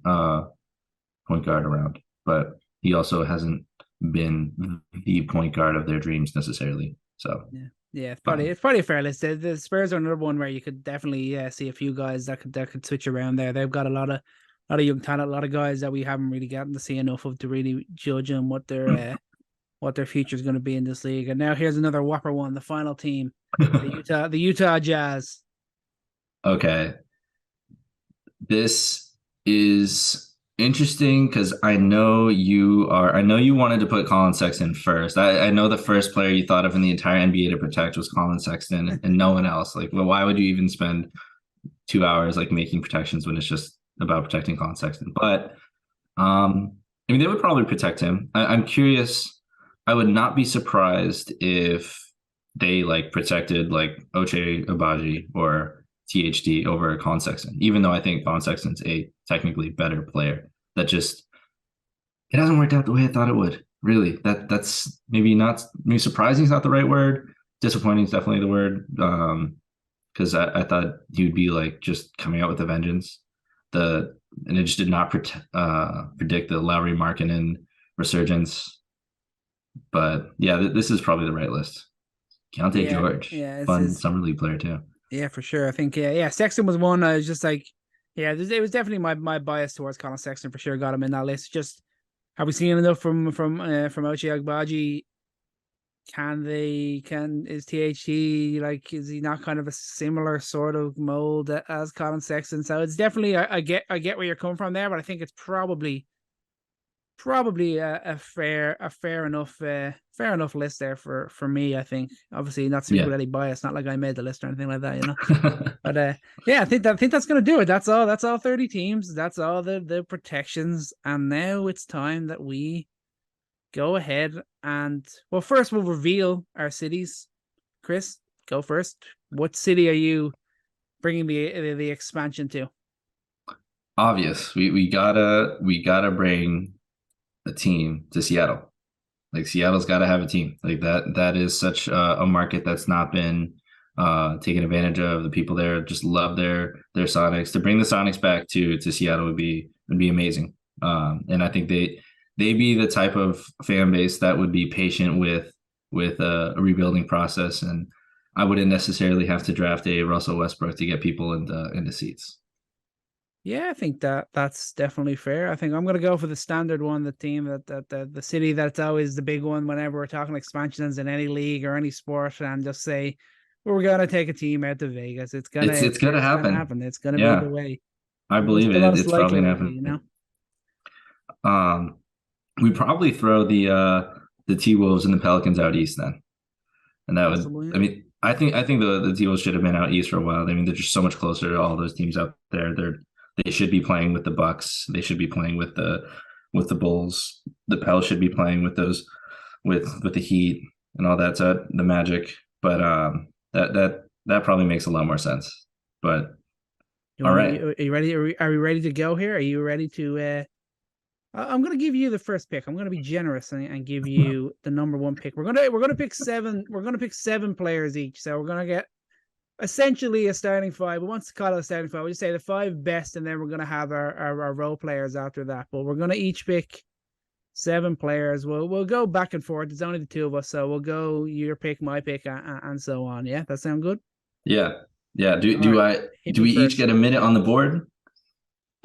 point guard around. But he also hasn't been the point guard of their dreams necessarily. So yeah, it's probably a fair list. The Spurs are another one where you could definitely see a few guys that could switch around there. They've got a lot of young talent, a lot of guys that we haven't really gotten to see enough of to really judge on what their future is going to be in this league. And now here's another whopper one, the final team. The Utah Jazz. Okay. This is interesting because I know you wanted to put Colin Sexton first. I know the first player you thought of in the entire NBA to protect was Colin Sexton and no one else. Why would you even spend 2 hours making protections when it's just about protecting Colin Sexton? But they would probably protect him. I'm curious. I would not be surprised if they protected Ochai Agbaji or THD over Colin Sexton, even though I think Colin Sexton's a technically better player. It hasn't worked out the way I thought it would. Really, that's maybe surprising is not the right word. Disappointing is definitely the word. Because I thought he would be just coming out with a vengeance. and it just did not predict the Lowry Markkanen resurgence. But yeah, this is probably the right list. Keontae George, fun summer league player too. Yeah, for sure. I think Sexton was one. I was just like, it was definitely my bias towards Colin Sexton for sure. Got him in that list. Just have we seen enough from Ochai Agbaji? Is THT like, is he not kind of a similar sort of mold as Colin Sexton? So it's definitely I get where you're coming from there, but I think it's probably a fair enough list there for me. I think obviously not speaking with any bias, not like I made the list or anything like that, you know. But I think that's gonna do it. That's all 30 teams. That's all the protections, and now it's time that we go ahead and, well, first we'll reveal our cities. Chris, go first. What city are you bringing the expansion to? Obvious. We gotta bring a team to Seattle. Like, Seattle's got to have a team like that. That is such a market that's not been taken advantage of. The people there just love their Sonics. To bring the Sonics back to Seattle would be amazing. And I think they'd be the type of fan base that would be patient with a rebuilding process, and I wouldn't necessarily have to draft a Russell Westbrook to get people into seats. Yeah, I think that's definitely fair. I think I'm going to go for the standard one, the team that the city that's always the big one whenever we're talking expansions in any league or any sport, and just say we're going to take a team out to Vegas. It's gonna happen. It's going to be the way. I believe it. It's probably going to happen. You know. We probably throw the T-Wolves and the Pelicans out east then, and that Possibly. would. I mean, I think the T-Wolves should have been out east for a while. I mean, they're just so much closer to all those teams out there. They should be playing with the Bucks. They should be playing with the Bulls. The Pels should be playing with those with the Heat and all that. So the Magic, but that probably makes a lot more sense. But all right, are you ready? Are we ready to go here? Are you ready to? I'm going to give you the first pick. I'm going to be generous and give you the number one pick. We're going to pick seven. We're going to pick 7 players each. So we're going to get essentially a starting 5. We want to call it a starting 5. We'll just say the 5 best, and then we're going to have our role players after that. But we're going to each pick 7 players. We'll go back and forth. There's only the 2 of us, so we'll go your pick, my pick, and so on. Yeah, that sound good? Yeah. Do we each get a minute on the board?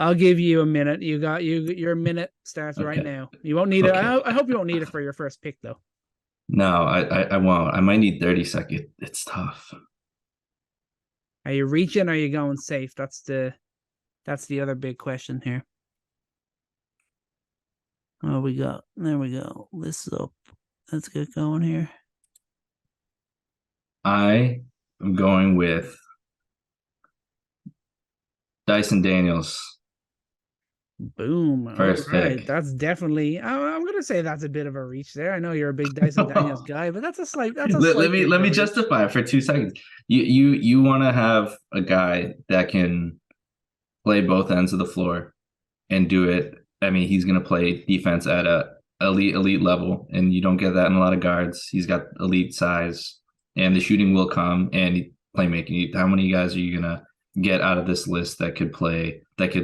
I'll give you a minute. Your minute starts right now. You won't need it. I hope you won't need it for your first pick, though. No, I won't. I might need 30 seconds. It's tough. Are you reaching or are you going safe? That's the other big question here. Oh, there we go. This is up. Let's get going here. I am going with Dyson Daniels. Boom. First pick. That's definitely, I'm going to say that's a bit of a reach there. I know you're a big Dyson Daniels guy, but that's a slight. Let me justify it for 2 seconds. You want to have a guy that can play both ends of the floor and do it. I mean, he's going to play defense at a elite level, and you don't get that in a lot of guards. He's got elite size, and the shooting will come, and playmaking. How many guys are you going to get out of this list that could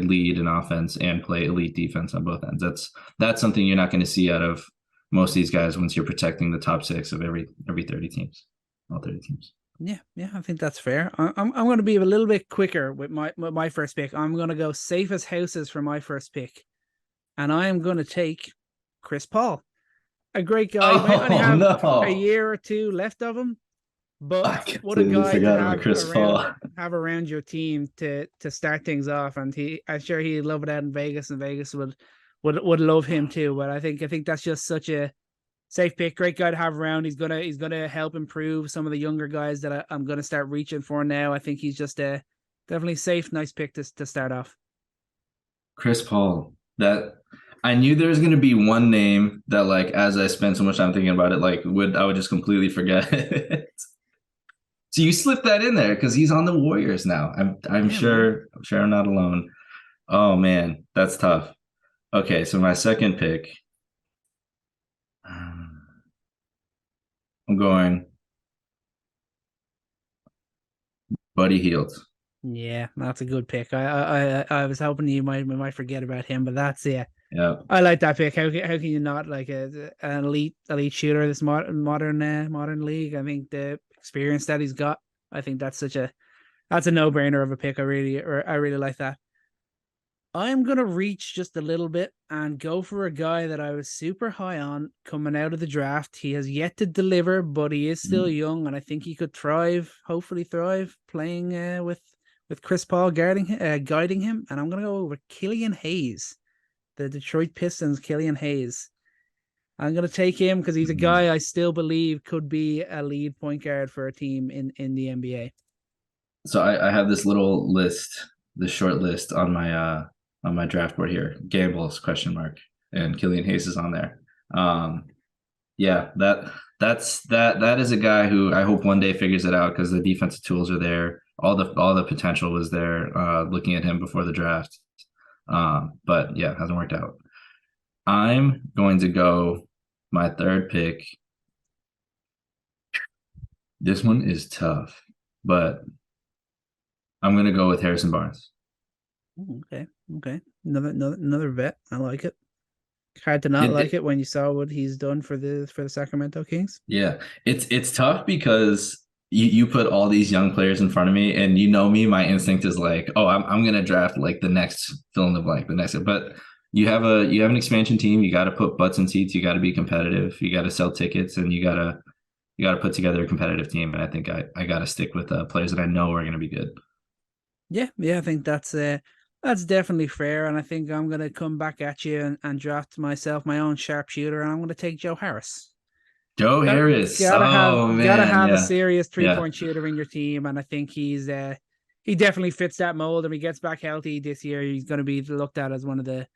lead an offense and play elite defense on both ends? That's something you're not going to see out of most of these guys once you're protecting the top 6 of every 30 teams, all 30 teams. Yeah, I think that's fair. I'm going to be a little bit quicker with my first pick. I'm going to go safe as houses for my first pick, and I am going to take Chris Paul, a great guy. You might only have a year or 2 left of him, but what a guy to have around your team to start things off. And I'm sure he'd love it out in Vegas, and Vegas would love him too. But I think that's just such a safe pick. Great guy to have around. He's gonna help improve some of the younger guys that I'm gonna start reaching for now. I think he's just a definitely safe, nice pick to start off. Chris Paul. That I knew there was gonna be one name that, like, as I spent so much time thinking about it, like I would just completely forget it. So you slipped that in there because he's on the Warriors now. I'm sure I'm not alone. Oh man, that's tough. Okay, so my second pick, I'm going Buddy Hield. Yeah, that's a good pick. I was hoping you might forget about him, but that's yeah. Yeah. I like that pick. How can you not like an elite shooter this modern league? I think the experience that he's got, I think that's a no-brainer of a pick. I really like that. I'm gonna reach just a little bit and go for a guy that I was super high on coming out of the draft. He has yet to deliver, but he is still young, and I think he could thrive, hopefully thrive, playing with Chris Paul guiding him. And I'm gonna go over Killian Hayes, the Detroit Pistons. Killian Hayes. I'm gonna take him because he's a guy I still believe could be a lead point guard for a team in the NBA. So I have this little list, this short list on my draft board here. Gambles ? And Killian Hayes is on there. Yeah, that is a guy who I hope one day figures it out because the defensive tools are there. All the potential was there. Looking at him before the draft, but yeah, hasn't worked out. I'm going to go my third pick. This one is tough, but I'm going to go with Harrison Barnes. Okay. Another vet. I like it. Hard to not like it when you saw what he's done for the Sacramento Kings. Yeah, it's tough because you put all these young players in front of me, and you know me, my instinct is like, oh, I'm gonna draft like the next fill in the blank, the next. But you have an expansion team. You got to put butts in seats. You got to be competitive. You got to sell tickets, and you got to put together a competitive team. And I think I got to stick with players that I know are going to be good. Yeah, I think that's definitely fair, and I think I'm gonna come back at you and draft myself my own sharpshooter, and I'm gonna take Joe Harris. Harris. Gotta have yeah. a serious 3-point shooter in your team, and I think he definitely fits that mold. And he gets back healthy this year, he's gonna be looked at as one of the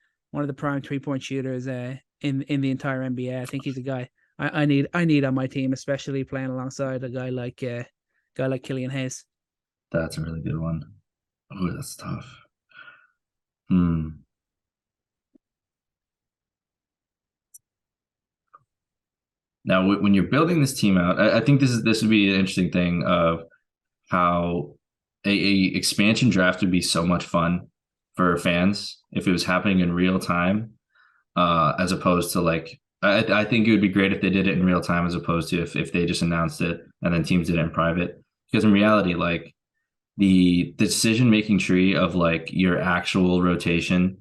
prime 3-point shooters in the entire NBA. I think he's a guy I need on my team, especially playing alongside a guy like Killian Hayes. That's a really good one. Oh, that's tough. Now, when you're building this team out, I think this would be an interesting thing of how a expansion draft would be so much fun for fans if it was happening in real time, as opposed to like I think it would be great if they did it in real time as opposed to if they just announced it and then teams did it in private. Because in reality, like the decision making tree of like your actual rotation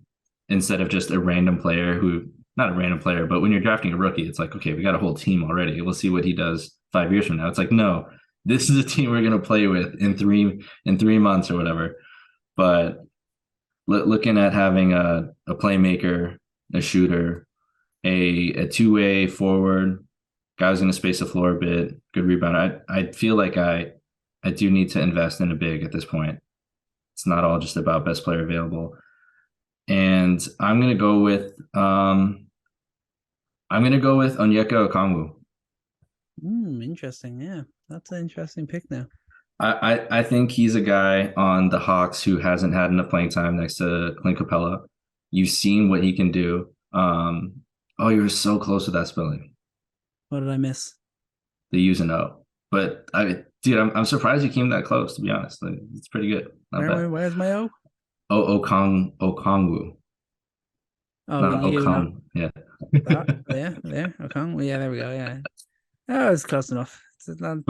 instead of just a random player who. Not a random player, but when you're drafting a rookie, it's like, okay, we got a whole team already. We'll see what he does 5 years from now. It's like, no, this is a team we're going to play with in 3 months or whatever. But looking at having a playmaker, a shooter, a two-way forward, guy who's going to space the floor a bit, good rebounder. I feel like I do need to invest in a big at this point. It's not all just about best player available. And I'm going to go with Onyeka Okongwu. Interesting. Yeah, that's an interesting pick now. I think he's a guy on the Hawks who hasn't had enough playing time next to Clint Capella. You've seen what he can do. You were so close with that spelling. What did I miss? The use an O. But I'm surprised you came that close, to be honest. Like, it's pretty good. Where's my O? Okongwu. Oh, Okong. Yeah. Okong. Yeah, there we go. Yeah, that was close enough. I'm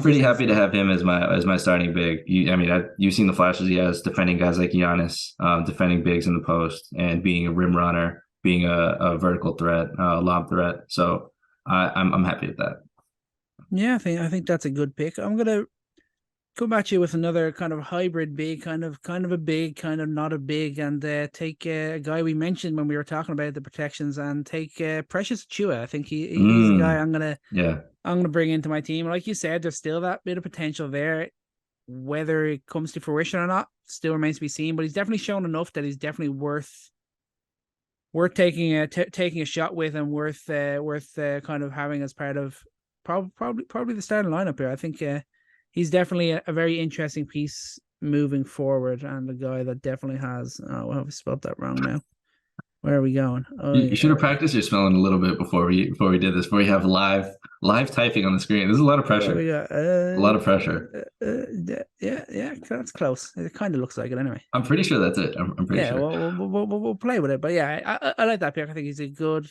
pretty happy to have him as my starting big. You've seen the flashes he has defending guys like Giannis, defending bigs in the post, and being a rim runner, being a vertical threat, lob threat. So I'm happy with that. Yeah, I think that's a good pick. I'm gonna come at you with another kind of hybrid big, kind of a big, kind of not a big, and take a guy we mentioned when we were talking about the protections, and take Precious Achiuwa. I think he's a guy I'm gonna bring into my team. Like you said, there's still that bit of potential there. Whether it comes to fruition or not still remains to be seen. But he's definitely shown enough that he's definitely worth taking a shot with, and worth kind of having as part of probably the starting lineup here. I think. He's definitely a very interesting piece moving forward, and a guy that definitely has. Oh, well, I've spelled that wrong now. Where are we going? You should have practiced your spelling a little bit before we did this. Before we have live live typing on the screen. This is a lot of pressure. A lot of pressure. Yeah, that's close. It kind of looks like it anyway. I'm pretty sure that's it. I'm pretty sure. We'll play with it. But yeah, I like that pick. I think he's a good.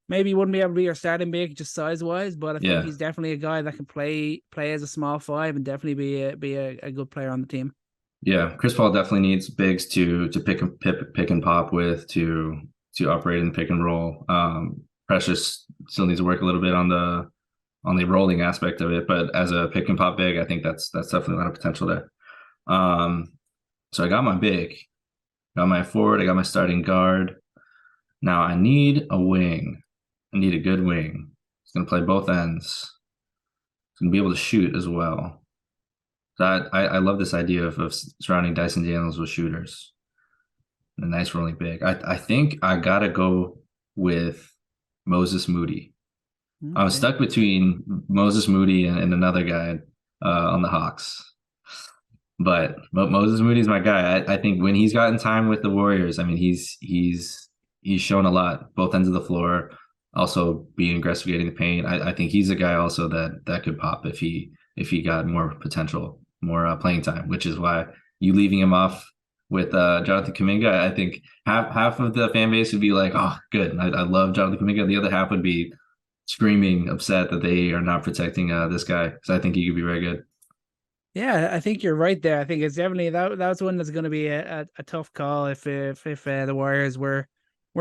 Maybe he wouldn't be able to be your starting big just size wise, but I think he's definitely a guy that can play as a small five and definitely be a good player on the team. Yeah, Chris Paul definitely needs bigs to pick and pop with to operate in pick and roll. Precious still needs to work a little bit on the rolling aspect of it, but as a pick and pop big, I think that's definitely a lot of potential there. So I got my big, got my forward, I got my starting guard. Now I need a wing. I need a good wing. It's gonna play both ends. It's gonna be able to shoot as well. So I love this idea of surrounding Dyson Daniels with shooters. A nice rolling big. I think I gotta go with Moses Moody. Okay. I'm stuck between Moses Moody and another guy on the Hawks. But Moses Moody's my guy. I think when he's gotten time with the Warriors, I mean he's shown a lot, both ends of the floor, also being aggressive getting the paint. I think he's a guy also that could pop if he got more potential, more playing time, which is why you leaving him off with Jonathan Kuminga. I think half of the fan base would be like, oh, good. I love Jonathan Kuminga. The other half would be screaming upset that they are not protecting this guy, because I think he could be very good. Yeah, I think you're right there. I think it's definitely that's one that's going to be a tough call if the Warriors were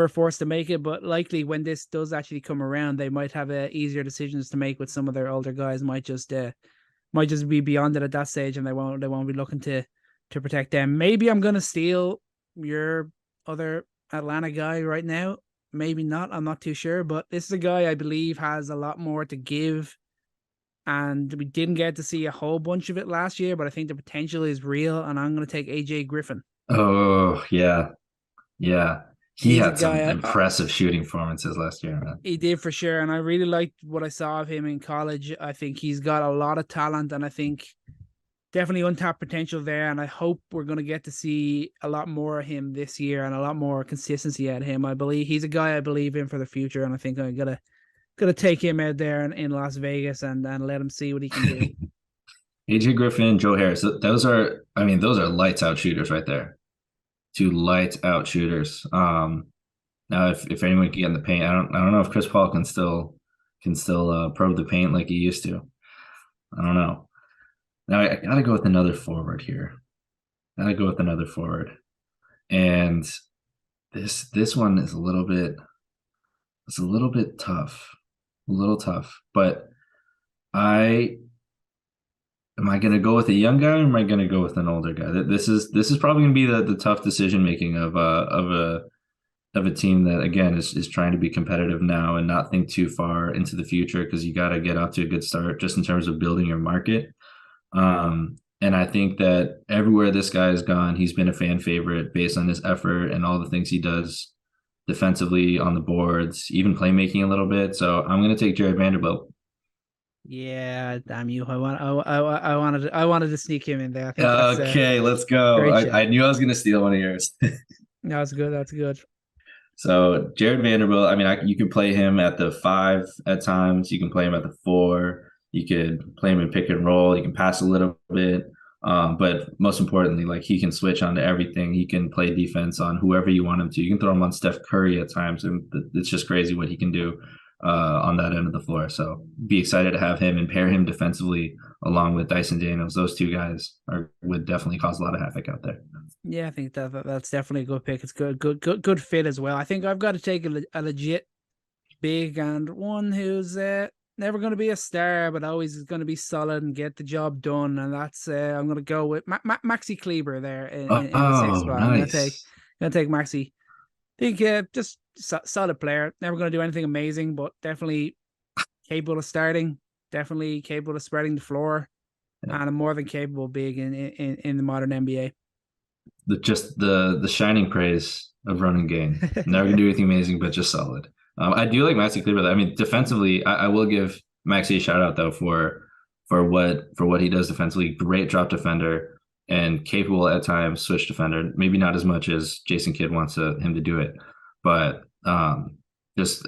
forced to make it, but likely when this does actually come around, they might have easier decisions to make with some of their older guys. Might just be beyond it at that stage, and they won't be looking to protect them. Maybe I'm gonna steal your other Atlanta guy right now. Maybe not. I'm not too sure, but this is a guy I believe has a lot more to give, and we didn't get to see a whole bunch of it last year, but I think the potential is real, and I'm gonna take AJ Griffin. Oh yeah. He had some impressive shooting performances last year, man. He did for sure, and I really liked what I saw of him in college. I think he's got a lot of talent, and I think definitely untapped potential there, and I hope we're going to get to see a lot more of him this year and a lot more consistency out of him. I believe he's a guy I believe in for the future, and I think I'm gonna take him out there in Las Vegas and let him see what he can do. AJ Griffin, Joe Harris, those are lights out shooters right there. Two lights out shooters. Now if anyone can get in the paint, I don't know if Chris Paul can still probe the paint like he used to. I don't know. Now I gotta go with another forward here. And this one is a little bit tough. A little tough. But am I going to go with a young guy, or am I going to go with an older guy? This is probably going to be the tough decision making of a team that again is trying to be competitive now and not think too far into the future, because you got to get off to a good start just in terms of building your market. And I think that everywhere this guy has gone, he's been a fan favorite based on his effort and all the things he does defensively, on the boards, even playmaking a little bit. So I'm going to take Jared Vanderbilt. Yeah, damn you! I wanted to sneak him in there. I think okay, let's go. I knew I was going to steal one of yours. That's good. So Jared Vanderbilt, I mean, you can play him at the 5 at times. You can play him at the 4. You could play him in pick and roll. You can pass a little bit. But most importantly, like, he can switch onto everything. He can play defense on whoever you want him to. You can throw him on Steph Curry at times, and it's just crazy what he can do on that end of the floor. So be excited to have him and pair him defensively along with Dyson Daniels. Those two guys would definitely cause a lot of havoc out there. Yeah, I think that's definitely a good pick. It's good fit as well. I think I've got to take a legit big and one who's never going to be a star, but always is going to be solid and get the job done. And that's I'm going to go with Maxi Kleber there in the 6th spot. Nice. I'm going to take Maxi. I think just solid player. Never going to do anything amazing, but definitely capable of starting. Definitely capable of spreading the floor, and a more than capable big in the modern NBA. The shining praise of Ronan Gaine. Never going to do anything amazing, but just solid. I do like Maxi Kleber. I mean, defensively, I will give Maxi a shout out though for what he does defensively. Great drop defender and capable at times switch defender. Maybe not as much as Jason Kidd wants him to do it, but just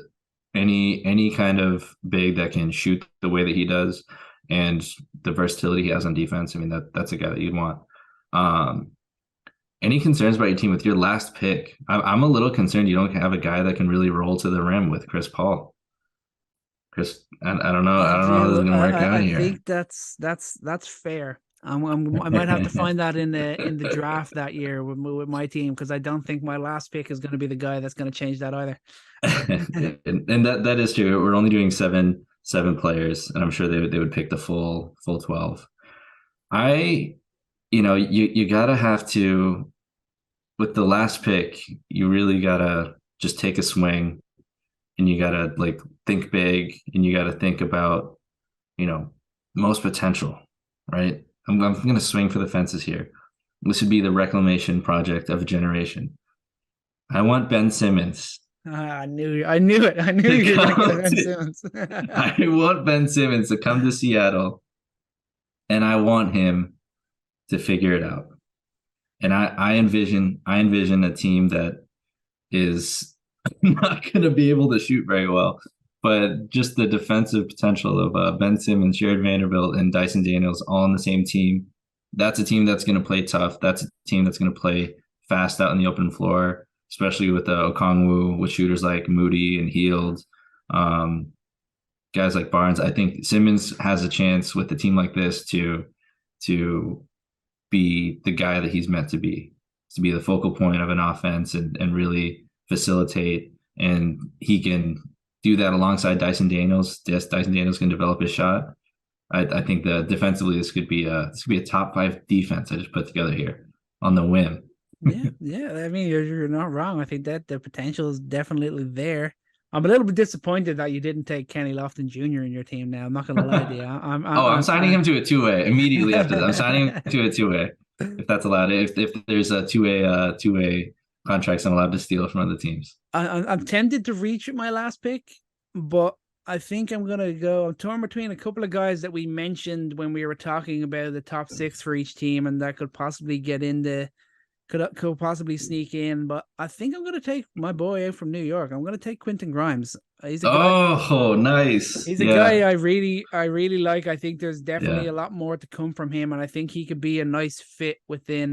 Any kind of big that can shoot the way that he does, and the versatility he has on defense. I mean, that's a guy that you'd want. Any concerns about your team with your last pick? I'm a little concerned you don't have a guy that can really roll to the rim with Chris Paul. I don't know. I don't know how this is gonna work out here. I think that's fair. I might have to find that in the draft that year with my team, because I don't think my last pick is going to be the guy that's going to change that either. and that is true. We're only doing seven players, and I'm sure they would pick the full 12. You gotta have to, with the last pick, you really gotta just take a swing, and you gotta like think big, and you gotta think about, most potential, right? I'm gonna swing for the fences here. This would be the reclamation project of a generation. I want Ben Simmons. I knew it. I knew you were going to get Ben Simmons. I want Ben Simmons to come to Seattle, and I want him to figure it out. And I envision a team that is not going to be able to shoot very well, but just the defensive potential of Ben Simmons, Jared Vanderbilt, and Dyson Daniels all on the same team. That's a team that's going to play tough. That's a team that's going to play fast out in the open floor, especially with Okongwu, with shooters like Moody and Hield, guys like Barnes. I think Simmons has a chance with a team like this to be the guy that he's meant to be the focal point of an offense and really facilitate. And he can do that alongside Dyson Daniels. Yes, Dyson Daniels can develop his shot. I think that defensively this could be a top 5 defense I just put together here on the whim. Yeah. I mean, you're not wrong. I think that the potential is definitely there. I'm a little bit disappointed that you didn't take Kenny Lofton Jr. in your team now. I'm not going to lie to you. I'm signing him to a 2-way immediately after that. I'm signing him to a 2-way if that's allowed. If there's a 2-way contracts I'm allowed to steal from other teams. I'm tempted to reach with my last pick, but I think I'm torn between a couple of guys that we mentioned when we were talking about the top 6 for each team, and that could possibly get in could possibly sneak in. But I think I'm going to take my boy out from New York. I'm going to take Quentin Grimes. He's a guy, nice. He's a guy I really like. I think there's definitely a lot more to come from him, and I think he could be a nice fit within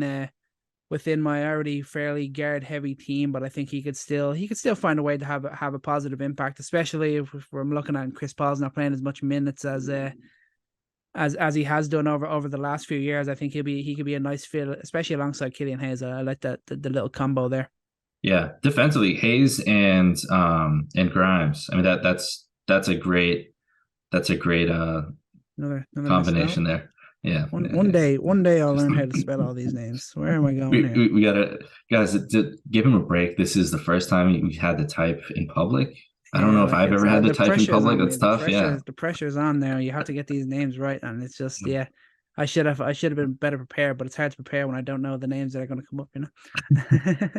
my already fairly guard heavy team. But I think he could still find a way to have a positive impact, especially if I'm looking at Chris Paul's not playing as much minutes as he has done over the last few years. I think he could be a nice fit, especially alongside Killian Hayes. I like the little combo there. Yeah, defensively, Hayes and Grimes. I mean that's a great another combination there. Yeah. One day I'll learn how to spell all these names. Where am I going here? We gotta, guys, to give him a break. This is the first time we've had to type in public. I don't know if I've ever had to type in public. That's tough. The pressure's on there. You have to get these names right, and it's just I should have been better prepared, but it's hard to prepare when I don't know the names that are going to come up.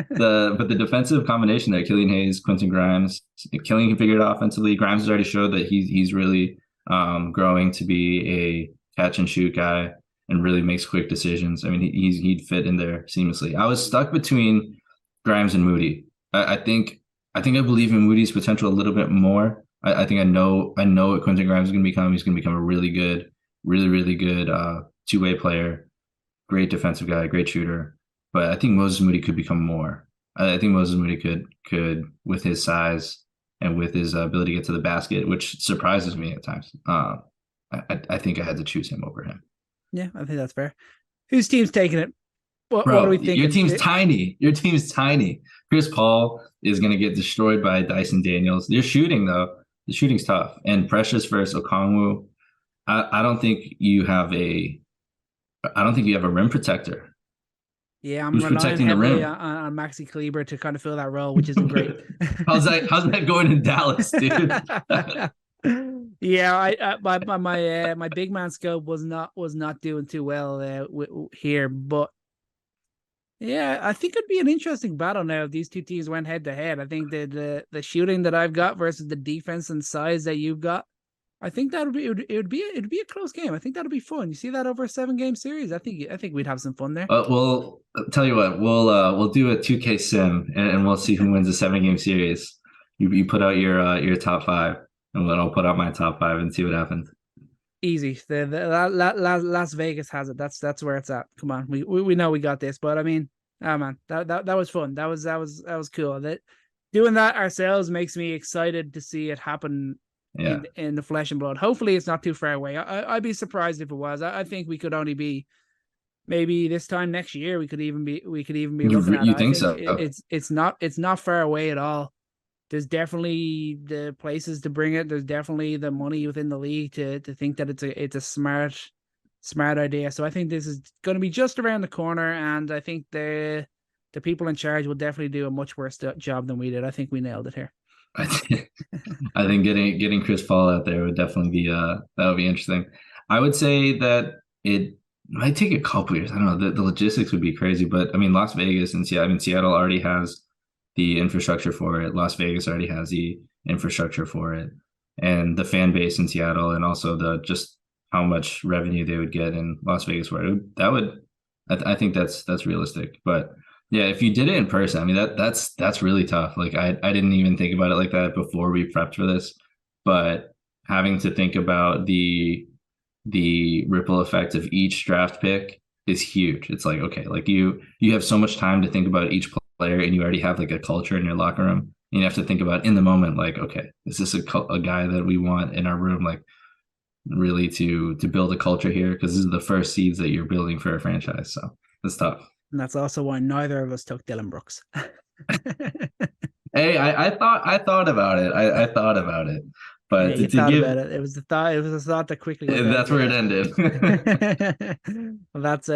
But the defensive combination there: Killian Hayes, Quentin Grimes. Killian can figure it out offensively. Grimes has already showed that he's really growing to be a catch and shoot guy and really makes quick decisions. I mean, he'd fit in there seamlessly. I was stuck between Grimes and Moody. I believe in Moody's potential a little bit more. I think I know what Quentin Grimes is going to become. He's going to become a really good 2-way player, great defensive guy, great shooter. But I think Moses Moody could become more. I think Moses Moody could with his size and with his ability to get to the basket, which surprises me at times. I think I had to choose him over him. Yeah, I think that's fair. Whose team's taking it? What do we think? Your team's tiny. Your team's tiny. Chris Paul is going to get destroyed by Dyson Daniels. They're shooting, though. The shooting's tough. And Precious versus Okongwu. I don't think you have a rim protector. Yeah, I'm relying heavily on Maxi Kleber to kind of fill that role, which isn't great. How's that going in Dallas, dude? Yeah, my big man scope was not doing too well here, but yeah, I think it'd be an interesting battle now if these two teams went head to head. I think the shooting that I've got versus the defense and size that you've got, I think it'd be a close game. I think that'll be fun. You see that over a 7-game series? I think we'd have some fun there. Well, I'll tell you what, we'll do a 2K sim and we'll see who wins a 7-game series. You put out your top five, and I'll put out my top five and see what happens. Easy. Las Vegas has it. That's where it's at. Come on, we know we got this. But I mean, oh man, that was fun. That was cool. That doing that ourselves makes me excited to see it happen in the flesh and blood. Hopefully, it's not too far away. I'd be surprised if it was. I think we could only be maybe this time next year. We could even be looking at it. You think so? It's not far away at all. There's definitely the places to bring it. There's definitely the money within the league to think that it's a smart idea. So I think this is going to be just around the corner, and I think the people in charge will definitely do a much worse job than we did. I think we nailed it here. I think getting Chris Paul out there would definitely be that would be interesting. I would say that it might take a couple years. I don't know. The logistics would be crazy, but I mean, Las Vegas and Seattle. I mean, Seattle already has the infrastructure for it. Las Vegas already has the infrastructure for it, and the fan base in Seattle, and also the just how much revenue they would get in Las Vegas for it. I think that's realistic. But yeah, if you did it in person, I mean that's really tough. Like I didn't even think about it like that before we prepped for this, but having to think about the ripple effect of each draft pick is huge. It's like, okay, like you have so much time to think about each player, and you already have like a culture in your locker room. And you have to think about in the moment, like, okay, is this a guy that we want in our room, like really to build a culture here? Because this is the first seeds that you're building for a franchise. So it's tough. And that's also why neither of us took Dylan Brooks. Hey, I thought about it. I thought about it. But yeah, about it. It was a thought that quickly. That's where it ended. Well, that's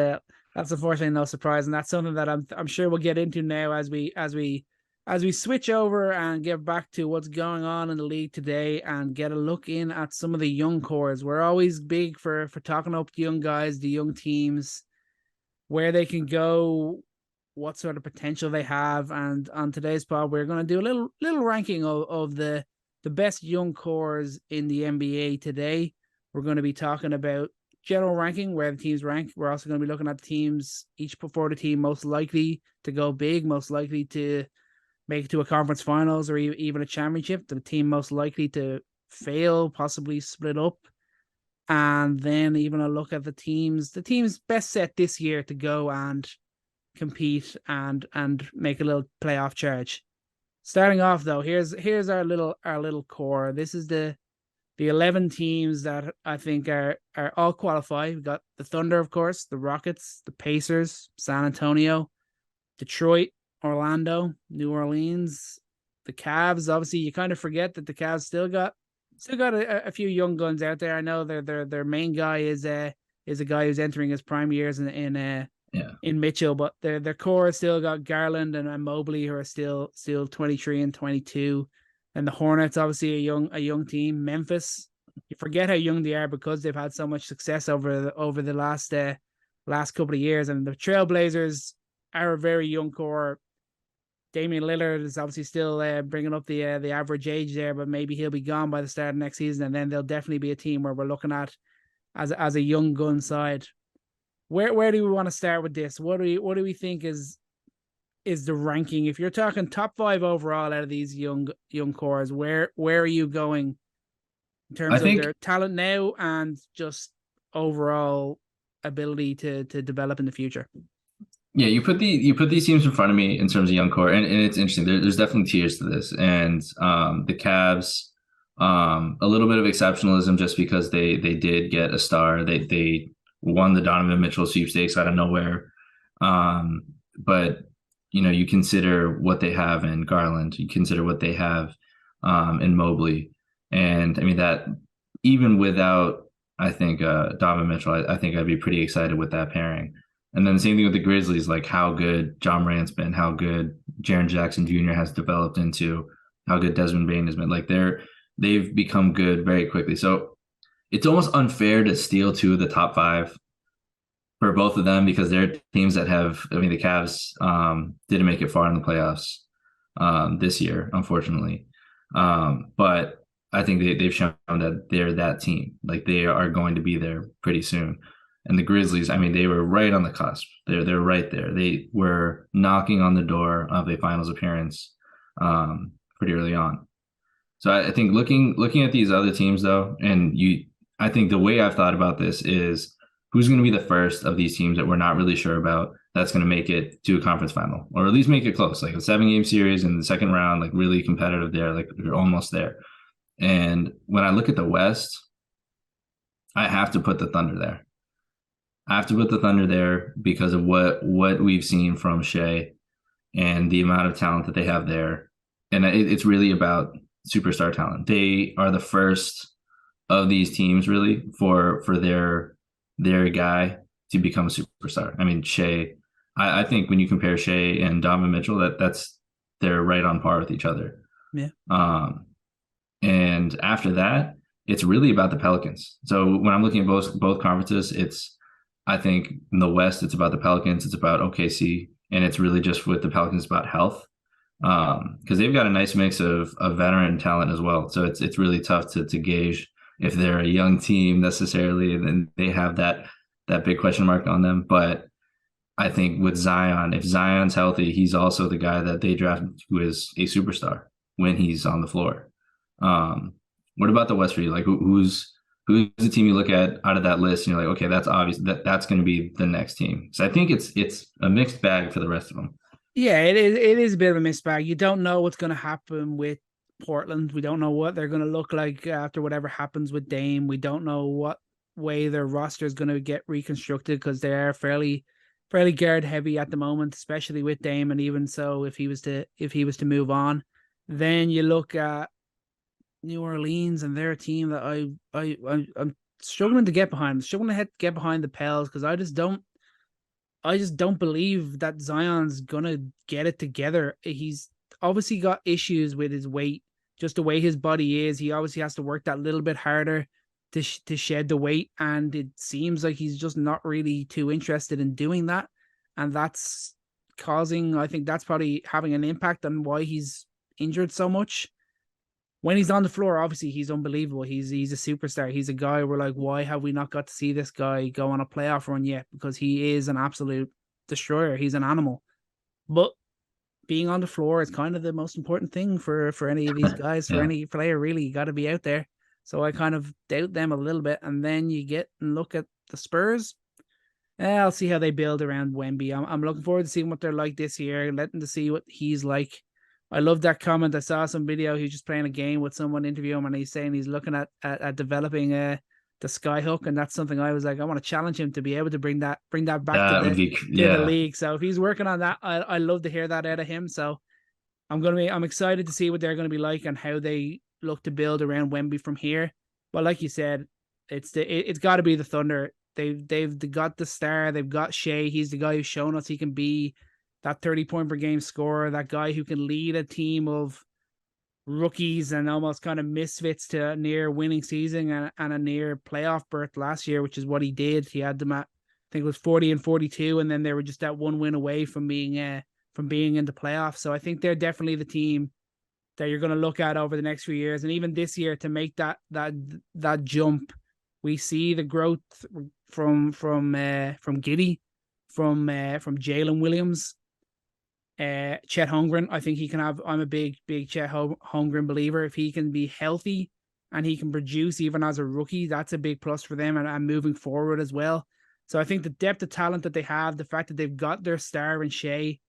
unfortunately no surprise, and that's something that I'm sure we'll get into now as we switch over and get back to what's going on in the league today and get a look in at some of the young cores. We're always big for talking up the young guys, the young teams, where they can go, what sort of potential they have, and on today's pod we're going to do a little ranking of the best young cores in the NBA today. We're going to be talking about general ranking, where the teams rank. We're also going to be looking at the teams, each put forward a team most likely to go big, most likely to make it to a conference finals or even a championship, the team most likely to fail, possibly split up, and then even a look at the teams best set this year to go and compete and make a little playoff charge. Starting off though, here's our little core. This is the 11 teams that I think are all qualified. We've got the Thunder, of course, the Rockets, the Pacers, San Antonio, Detroit, Orlando, New Orleans, the Cavs. Obviously, you kind of forget that the Cavs still got a few young guns out there. I know their main guy is a guy who's entering his prime years in Mitchell, but their core has still got Garland and Mobley, who are still 23 and 22. And the Hornets, obviously a young team. Memphis, you forget how young they are because they've had so much success over the last couple of years. And the Trailblazers are a very young core. Damian Lillard is obviously still bringing up the average age there, but maybe he'll be gone by the start of next season, and then they'll definitely be a team where we're looking at as a young gun side. Where do we want to start with this? What do we think is the ranking? If you're talking top 5 overall out of these young cores, where are you going in terms of their talent now and just overall ability to develop in the future? Yeah, you put these teams in front of me in terms of young core, and it's interesting. There's definitely tiers to this, and the Cavs, a little bit of exceptionalism just because they did get a star. They won the Donovan Mitchell sweepstakes out of nowhere, but you consider what they have in Garland, you consider what they have in Mobley, and I mean that even without, I think Donovan Mitchell, I think I'd be pretty excited with that pairing. And then the same thing with the Grizzlies, like how good John Morant's been, how good Jaren Jackson Jr. has developed into, how good Desmond Bane has been. Like they've become good very quickly. So it's almost unfair to steal 2 of the top 5 for both of them because they're teams that have, I mean, the Cavs didn't make it far in the playoffs this year, unfortunately. But I think they've shown that they're that team. Like they are going to be there pretty soon. And the Grizzlies, I mean, they were right on the cusp. They're right there. They were knocking on the door of a finals appearance pretty early on. So I think looking at these other teams though, I think the way I've thought about this is who's going to be the first of these teams that we're not really sure about that's going to make it to a conference final, or at least make it close, like a 7-game series in the second round, like really competitive there, like they're almost there. And when I look at the West, I have to put the Thunder there. I have to put the Thunder there because of what we've seen from Shea and the amount of talent that they have there. And it's really about superstar talent. They are the first of these teams really for their guy to become a superstar. I mean, Shea, I think when you compare Shea and Donovan Mitchell, they're right on par with each other. Yeah. And after that, it's really about the Pelicans. So when I'm looking at both conferences, I think in the West, it's about the Pelicans, it's about OKC, and it's really just with the Pelicans about health. Because they've got a nice mix of veteran talent as well. So it's really tough to gauge if they're a young team necessarily, and then they have that big question mark on them. But I think with Zion, if Zion's healthy, he's also the guy that they drafted who is a superstar when he's on the floor. What about the West for you? Like who's the team you look at out of that list and you're like, okay, that's obvious that's going to be the next team. So I think it's a mixed bag for the rest of them. Yeah, it is a bit of a mixed bag. You don't know what's going to happen with Portland. We don't know what they're going to look like after whatever happens with Dame. We don't know what way their roster is going to get reconstructed because they are fairly guard heavy at the moment, especially with Dame. And even so, if he was to move on, then you look at New Orleans and they're a team that I'm struggling to get behind. I'm struggling to get behind the Pels because I just don't believe that Zion's gonna get it together. He's obviously got issues with his weight, just the way his body is. He obviously has to work that little bit harder to shed the weight, and it seems like he's just not really too interested in doing that, and that's causing. I think that's probably having an impact on why he's injured so much. When he's on the floor, obviously he's unbelievable. He's a superstar. He's a guy we're like, why have we not got to see this guy go on a playoff run yet? Because he is an absolute destroyer. He's an animal. But being on the floor is kind of the most important thing for any of these guys, for any player, really. You got to be out there. So I kind of doubt them a little bit. And then you get and look at the Spurs. I'll see how they build around Wemby. I'm looking forward to seeing what they're like this year, letting to see what he's like. I love that comment. I saw some video. He's just playing a game with someone interviewing him, and he's saying he's looking at developing the skyhook, and that's something I was like, I want to challenge him to be able to bring that back to the league. So if he's working on that, I love to hear that out of him. So I'm excited to see what they're going to be like and how they look to build around Wemby from here. But like you said, it's got to be the Thunder. They've got the star. They've got Shea. He's the guy who's shown us he can be that 30-point per game scorer, that guy who can lead a team of rookies and almost kind of misfits to a near winning season and a near playoff berth last year, which is what he did. He had them at, I think it was 40 and 42, and then they were just that one win away from being in the playoffs. So I think they're definitely the team that you're going to look at over the next few years, and even this year to make that jump. We see the growth from Giddey, from Jalen Williams. Chet Holmgren, I think he can have. I'm a big Chet Holmgren believer. If he can be healthy and he can produce even as a rookie, that's a big plus for them and moving forward as well. So I think the depth of talent that they have, the fact that they've got their star in Shea,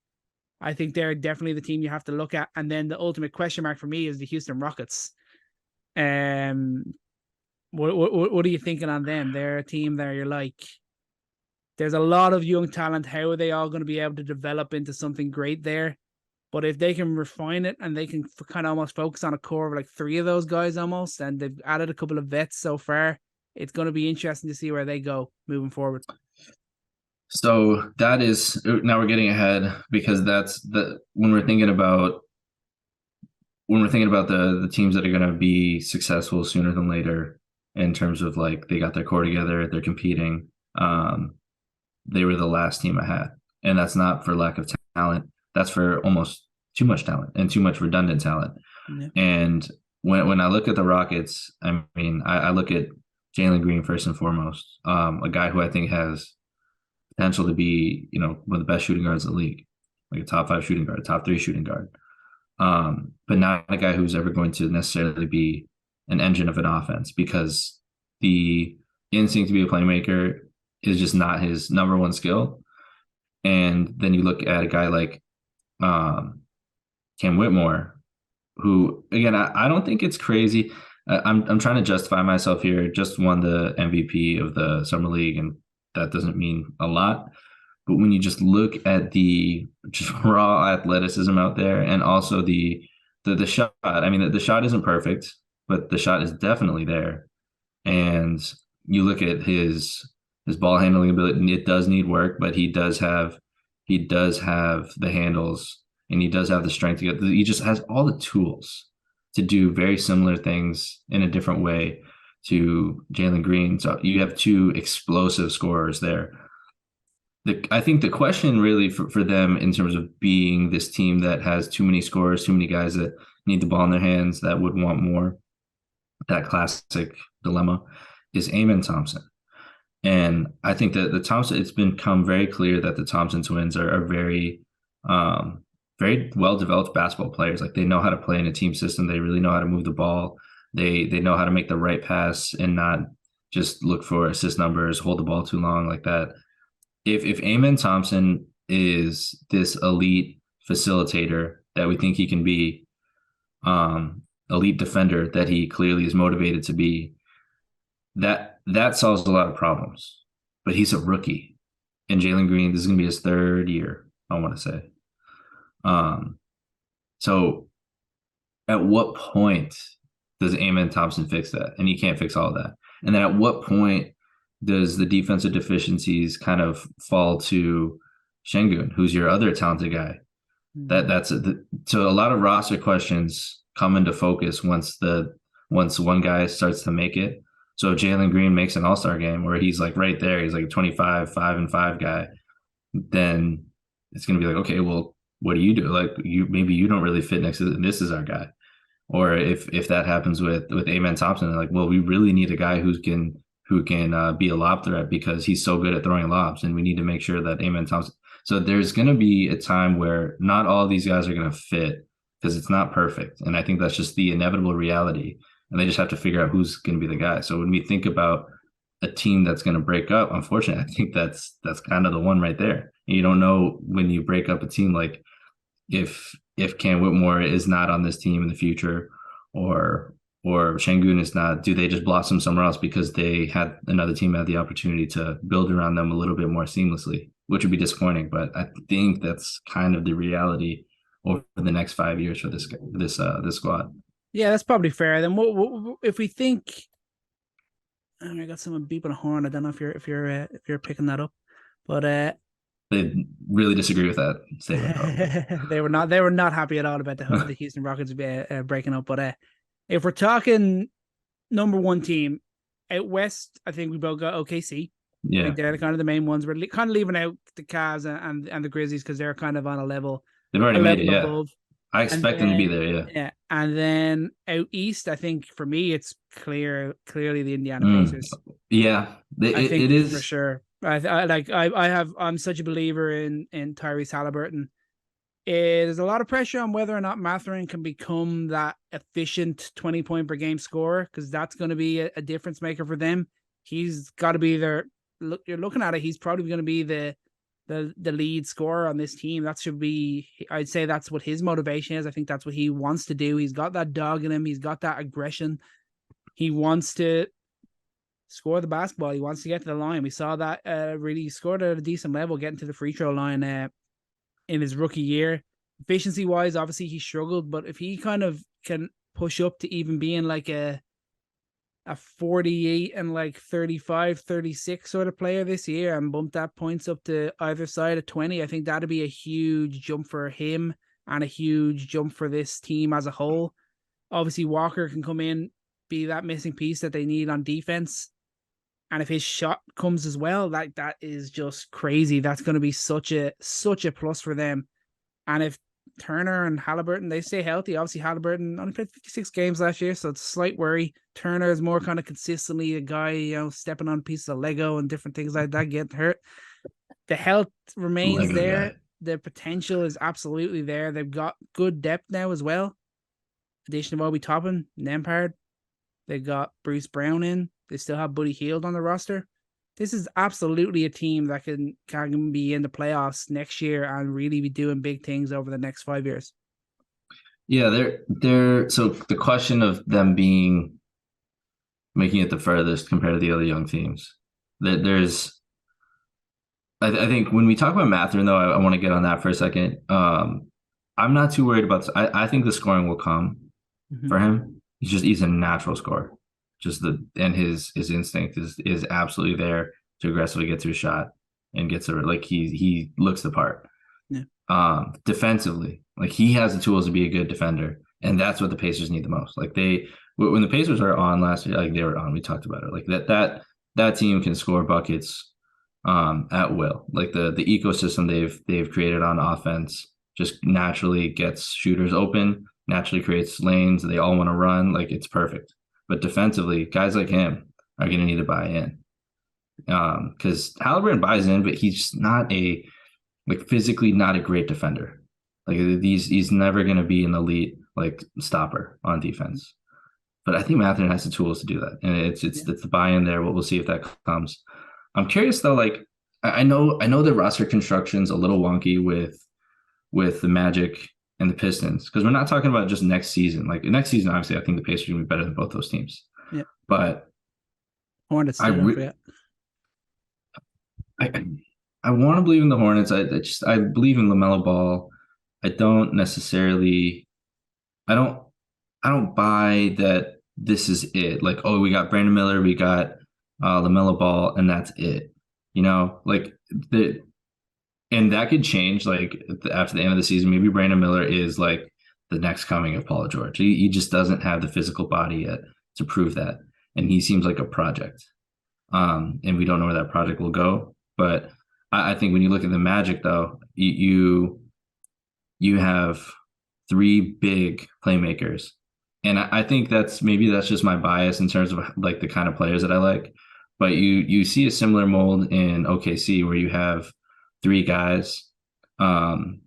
I think they're definitely the team you have to look at. And then the ultimate question mark for me is the Houston Rockets. What are you thinking on them? They're a team there. You're like, there's a lot of young talent. How are they all going to be able to develop into something great there? But if they can refine it and they can kind of almost focus on a core of like 3 of those guys almost, and they've added a couple of vets so far, it's going to be interesting to see where they go moving forward. So that is, now we're getting ahead because that's when we're thinking about the teams that are going to be successful sooner than later in terms of like they got their core together, they're competing. They were the last team I had, and that's not for lack of talent. That's for almost too much talent and too much redundant talent. Yeah. And when I look at the Rockets, I mean, I look at Jalen Green first and foremost, a guy who I think has potential to be, one of the best shooting guards in the league, like a top 5 shooting guard, top 3 shooting guard. but not a guy who's ever going to necessarily be an engine of an offense, because the instinct to be a playmaker is just not his number one skill. And then you look at a guy like Cam Whitmore, who, again, I don't think it's crazy. I'm trying to justify myself here. Just won the MVP of the summer league, and that doesn't mean a lot. But when you just look at the just raw athleticism out there, and also the shot, I mean, the shot isn't perfect, but the shot is definitely there. And you look at his ball handling ability, it does need work, but he does have the handles, and he does have the strength to get. He just has all the tools to do very similar things in a different way to Jalen Green. So you have two explosive scorers there. I think the question really for them, in terms of being this team that has too many scorers, too many guys that need the ball in their hands, that would want more, that classic dilemma, is Amen Thompson. And I think that it's become very clear that the Thompson twins are very, very well-developed basketball players. Like, they know how to play in a team system. They really know how to move the ball. They know how to make the right pass and not just look for assist numbers, hold the ball too long like that. If Amen Thompson is this elite facilitator that we think he can be, elite defender that he clearly is motivated to be, that solves a lot of problems. But he's a rookie, and Jalen Green, this is going to be his third year, I want to say. So at what point does Amen Thompson fix that? And he can't fix all of that. And then at what point does the defensive deficiencies kind of fall to Şengün, who's your other talented guy? So a lot of roster questions come into focus once one guy starts to make it. So if Jalen Green makes an all-star game where he's like right there, he's like a 25, 5-5 guy, then it's going to be like, okay, well, what do you do? Like, maybe you don't really fit next to this is our guy. Or if that happens with Amen Thompson, like, well, we really need a guy who can be a lob threat, because he's so good at throwing lobs, and we need to make sure that Amen Thompson. So there's going to be a time where not all these guys are going to fit, because it's not perfect. And I think that's just the inevitable reality. And they just have to figure out who's going to be the guy. So when we think about a team that's going to break up, unfortunately, I think that's kind of the one right there. And you don't know when you break up a team, like if Cam Whitmore is not on this team in the future, or Şengün is not, do they just blossom somewhere else because they had another team had the opportunity to build around them a little bit more seamlessly, which would be disappointing. But I think that's kind of the reality over the next 5 years for this squad. Yeah, that's probably fair. Then what if we think? I got someone beeping a horn. I don't know if you're picking that up, but they really disagree with that statement. they were not happy at all about the Houston Rockets breaking up. But if we're talking number one team out west, I think we both got OKC. Yeah, I think they're kind of the main ones. We're kind of leaving out the Cavs and the Grizzlies because they're kind of on a level. They've already made it. Yeah, above. I expect them to be there. Yeah. Yeah, and then out east, I think for me, it's clearly the Indiana Pacers. Yeah, it is for sure. I'm such a believer in Tyrese Halliburton. There's a lot of pressure on whether or not Mathurin can become that efficient 20-point per game scorer, because that's going to be a difference maker for them. He's got to be there. Look, you're looking at it. He's probably going to be the lead scorer on this team. That should be, I'd say that's what his motivation is. I think that's what he wants to do. He's got that dog in him. He's got that aggression. He wants to score the basketball. He wants to get to the line. We saw that really scored at a decent level, getting to the free throw line in his rookie year. Efficiency wise, obviously he struggled, but if he kind of can push up to even being like a 48 and like 35, 36 sort of player this year and bump that points up to either side of 20, I think that'd be a huge jump for him and a huge jump for this team as a whole. Obviously, Walker can come in, be that missing piece that they need on defense. And if his shot comes as well, that is just crazy. That's going to be such a plus for them. And if Turner and Halliburton, they stay healthy. Obviously, Halliburton only played 56 games last year, so it's a slight worry. Turner is more kind of consistently a guy, stepping on pieces of Lego and different things like that, getting hurt. The health remains Lego there. Guy. the potential is absolutely there. They've got good depth now as well. Addition of Obi Toppin, Nembhard. They've got Bruce Brown in. They still have Buddy Hield on the roster. This is absolutely a team that can be in the playoffs next year and really be doing big things over the next 5 years. Yeah, they're so the question of them making it the furthest compared to the other young teams. There's I think when we talk about Mathurin, though, I want to get on that for a second. I'm not too worried about. I think the scoring will come for him. He's a natural scorer. And his instinct is absolutely there to aggressively get to a shot and gets like he looks the part. Yeah. Defensively, like he has the tools to be a good defender, and that's what the Pacers need the most. Like when the Pacers were on last year, like they were on. We talked about it. Like that team can score buckets at will. Like the ecosystem they've created on offense just naturally gets shooters open, naturally creates lanes. They all want to run. Like it's perfect. But defensively, guys like him are going to need to buy in. Because Halliburton buys in, but he's just not physically not a great defender. Like he's never going to be an elite like stopper on defense. But I think Mathurin has the tools to do that, and it's the buy-in there. We'll see if that comes. I'm curious though. Like I know the roster construction's a little wonky with the Magic and the Pistons, because we're not talking about just next season. Like next season, obviously, I think the Pacers are going to be better than both those teams. Yeah, but Hornets. I want to believe in the Hornets. I believe in LaMelo Ball. I don't buy that this is it. Like, oh, we got Brandon Miller, we got LaMelo Ball, and that's it. You know, like and that could change like after the end of the season. Maybe Brandon Miller is like the next coming of Paul George. He just doesn't have the physical body yet to prove that. And he seems like a project. And we don't know where that project will go. But I think when you look at the Magic, though, you have three big playmakers. And I think that's just my bias in terms of like the kind of players that I like. But you see a similar mold in OKC where you have three guys. And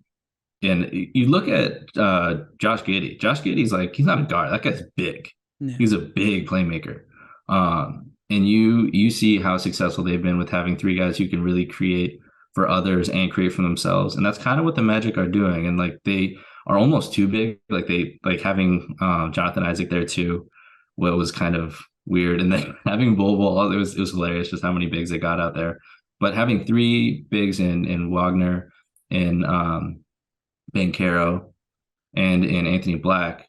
you look at Josh Giddey. Josh Giddey's like, he's not a guard. That guy's big. Yeah. He's a big playmaker. And you see how successful they've been with having three guys who can really create for others and create for themselves. And that's kind of what the Magic are doing. And like they are almost too big. Like they having Jonathan Isaac there too, what was kind of weird. And then having Bol, it was hilarious just how many bigs they got out there. But having three bigs in Wagner, in Banchero, and in Anthony Black,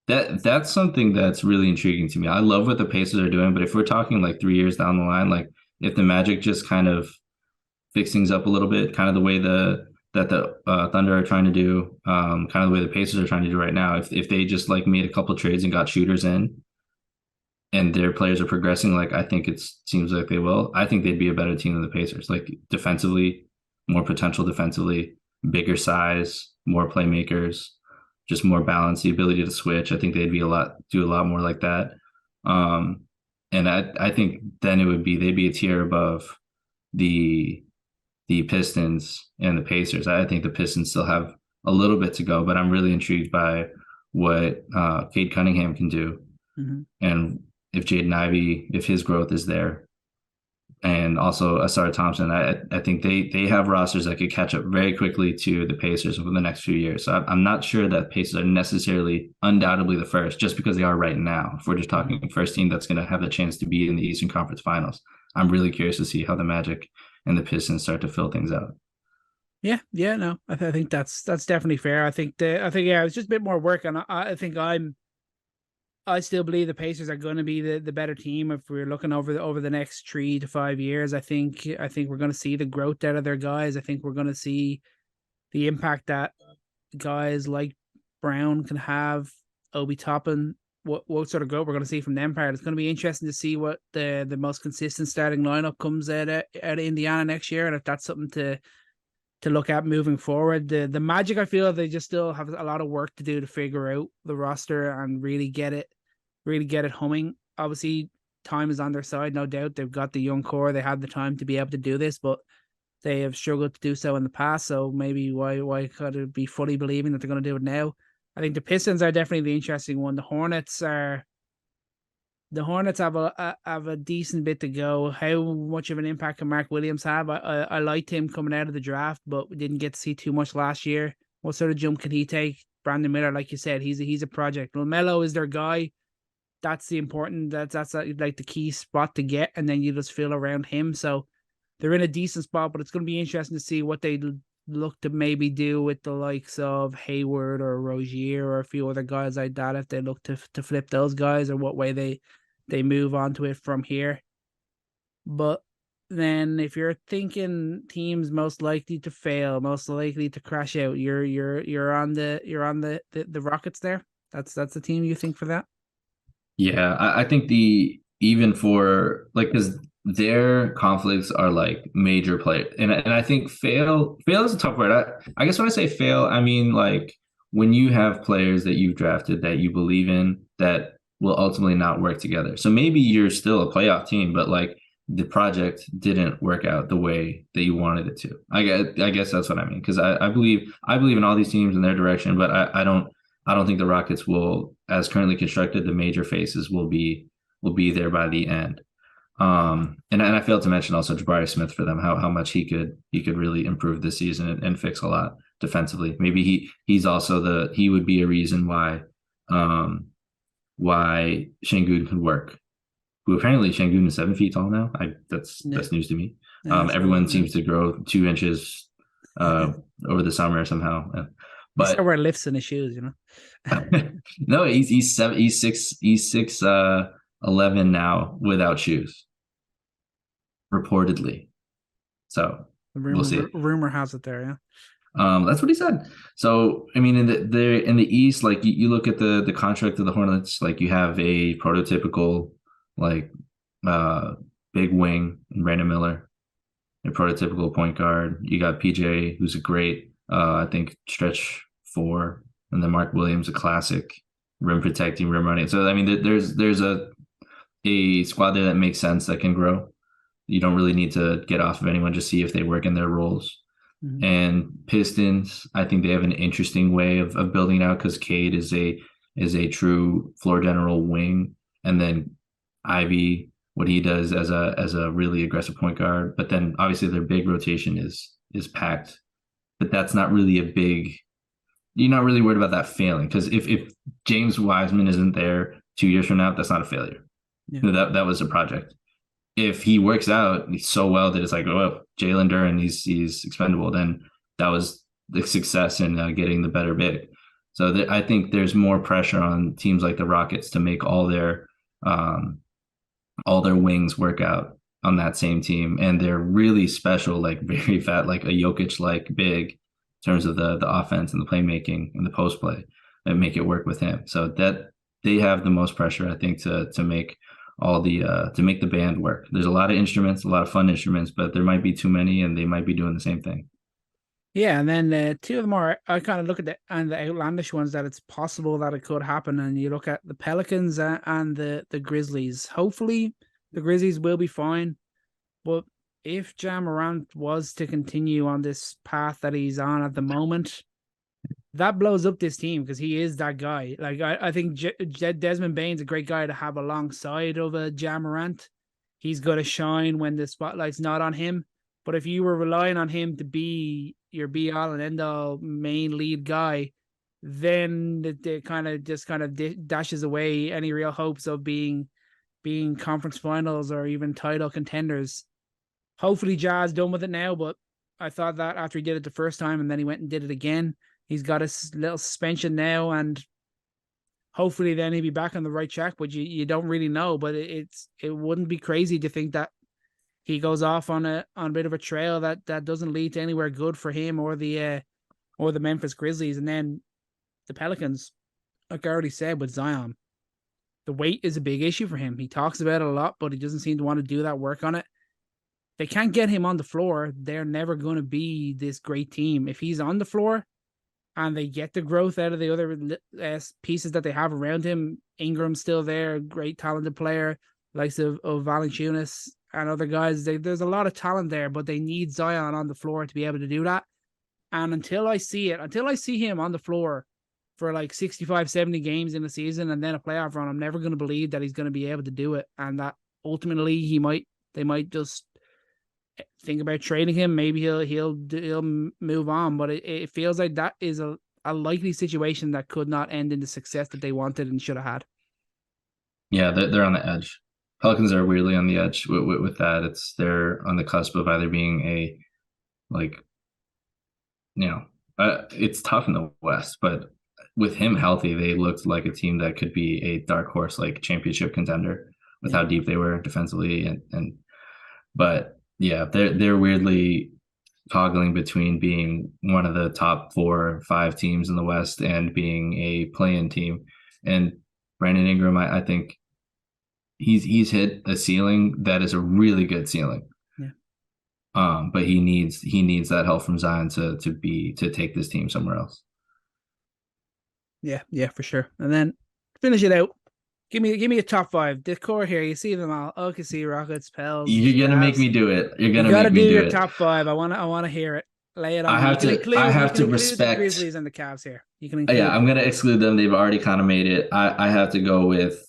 that's something that's really intriguing to me. I love what the Pacers are doing, but if we're talking like 3 years down the line, like if the Magic just kind of fix things up a little bit, kind of the way that the Thunder are trying to do, kind of the way the Pacers are trying to do right now, if they just like made a couple trades and got shooters in, and their players are progressing, like I think it seems like they will, I think they'd be a better team than the Pacers. Like defensively, more potential defensively, bigger size, more playmakers, just more balance, the ability to switch. I think they'd do a lot more like that. And I think then they'd be a tier above the Pistons and the Pacers. I think the Pistons still have a little bit to go, but I'm really intrigued by what Cade Cunningham can do. Mm-hmm. And if Jaden Ivey, if his growth is there, and also Asar Thompson, I think they have rosters that could catch up very quickly to the Pacers over the next few years. So I'm not sure that Pacers are necessarily undoubtedly the first, just because they are right now. If we're just talking first team that's going to have the chance to be in the Eastern Conference Finals, I'm really curious to see how the Magic and the Pistons start to fill things out. Yeah, no, I think that's definitely fair. I think it's just a bit more work, and I still believe the Pacers are going to be the better team if we're looking over the next 3 to 5 years. I think we're going to see the growth out of their guys. I think we're going to see the impact that guys like Brown can have, Obi Toppin, what sort of growth we're going to see from them part. It's going to be interesting to see what the most consistent starting lineup comes out of Indiana next year, and if that's something to look at moving forward. The Magic, I feel they just still have a lot of work to do to figure out the roster and really get it humming. Obviously, time is on their side, no doubt. They've got the young core. They had the time to be able to do this, but they have struggled to do so in the past. So maybe why could it be fully believing that they're going to do it now? I think the Pistons are definitely the interesting one. The Hornets have a decent bit to go. How much of an impact can Mark Williams have? I liked him coming out of the draft, but we didn't get to see too much last year. What sort of jump can he take? Brandon Miller, like you said, he's a project. LaMelo is their guy. That's the important. That's like the key spot to get, and then you just fill around him. So they're in a decent spot, but it's going to be interesting to see what they look to maybe do with the likes of Hayward or Rozier or a few other guys like that. If they look to flip those guys, or what way they move on to it from here. But then if you're thinking teams most likely to fail, most likely to crash out, you're on the Rockets there. That's the team you think for that? Yeah, I think even for like, because their conflicts are like major players, and I think fail is a tough word. I guess when I say fail, I mean like when you have players that you've drafted that you believe in that will ultimately not work together. So maybe you're still a playoff team, but like the project didn't work out the way that you wanted it to. I guess that's what I mean, because I believe in all these teams in their direction, but I don't think the Rockets will, as currently constructed, the major faces will be there by the end. And I failed to mention also Jabari Smith for them, how much he could really improve this season and fix a lot defensively. Maybe he would be a reason why Şengün could work. Who apparently Şengün is 7 feet tall now. That's news to me. Everyone seems to grow 2 inches over the summer somehow. But he still wear lifts in his shoes, you know. No, he's 6'11" now without shoes, reportedly. So we'll see. Rumor has it there, yeah. That's what he said. So I mean, in the East, like you look at the contract of the Hornets, like you have a prototypical like big wing in Brandon Miller, a prototypical point guard. You got PJ, who's a great I think stretch 4, and then Mark Williams, a classic rim protecting, rim running. So I mean, there's a squad there that makes sense, that can grow. You don't really need to get off of anyone, just see if they work in their roles. Mm-hmm. And Pistons, I think they have an interesting way of building out, because Cade is a true floor general wing, and then Ivy, what he does as a really aggressive point guard. But then obviously their big rotation is packed, but that's not really a big. You're not really worried about that failing, because if James Wiseman isn't there 2 years from now, that's not a failure. Yeah. That was a project. If he works out so well that it's like, oh, Jalen Duren, he's expendable, then that was the success in getting the better big. So I think there's more pressure on teams like the Rockets to make all their wings work out on that same team, and they're really special, like very fat, like a Jokic-like big, in terms of the offense and the playmaking and the post play, that make it work with him. So that they have the most pressure, I think, to make all to make the band work. There's a lot of instruments, a lot of fun instruments, but there might be too many, and they might be doing the same thing. Yeah, and then two of them are, I kind of look at the outlandish ones that it's possible that it could happen, and you look at the Pelicans and the Grizzlies. Hopefully, the Grizzlies will be fine, but if Ja Morant was to continue on this path that he's on at the moment, that blows up this team, because he is that guy. Like I think Desmond Bane's a great guy to have alongside of a Ja Morant. He's going to shine when the spotlight's not on him. But if you were relying on him to be your be-all and end-all main lead guy, then it kind of dashes away any real hopes of being conference finals or even title contenders. Hopefully Ja's done with it now, but I thought that after he did it the first time and then he went and did it again. He's got a little suspension now, and hopefully then he'll be back on the right track, but you don't really know. But it wouldn't be crazy to think that he goes off on a bit of a trail that doesn't lead to anywhere good for him or the Memphis Grizzlies. And then the Pelicans, like I already said, with Zion, the weight is a big issue for him. He talks about it a lot, but he doesn't seem to want to do that work on it. They can't get him on the floor. They're never going to be this great team. If he's on the floor and they get the growth out of the other pieces that they have around him, Ingram's still there, great talented player, likes of Valanciunas, and other guys. There's a lot of talent there, but they need Zion on the floor to be able to do that. And until I see him on the floor for like 65, 70 games in the season and then a playoff run, I'm never going to believe that he's going to be able to do it. And that ultimately they might just think about trading him. Maybe he'll move on, but it feels like that is a likely situation that could not end in the success that they wanted and should have had. Yeah, they're on the edge. Pelicans are weirdly on the edge with that. They're on the cusp of either being a, like, it's tough in the West, but with him healthy, they looked like a team that could be a dark horse, like championship contender with how deep they were defensively. But yeah, they're weirdly toggling between being one of the top 4 or 5 teams in the West and being a play-in team. And Brandon Ingram, I think he's hit a ceiling that is a really good ceiling. Yeah. But he needs that help from Zion to take this team somewhere else. Yeah, for sure. And then finish it out. Give me a top 5. The core here, you see them all. OKC, Rockets, Pels. You're gonna make me do it. You're gonna make me do your it. Top 5. I wanna hear it. Lay it on. I have to respect the Grizzlies and the Cavs here. You can include. Yeah, I'm gonna exclude them. They've already kind of made it. I have to go with.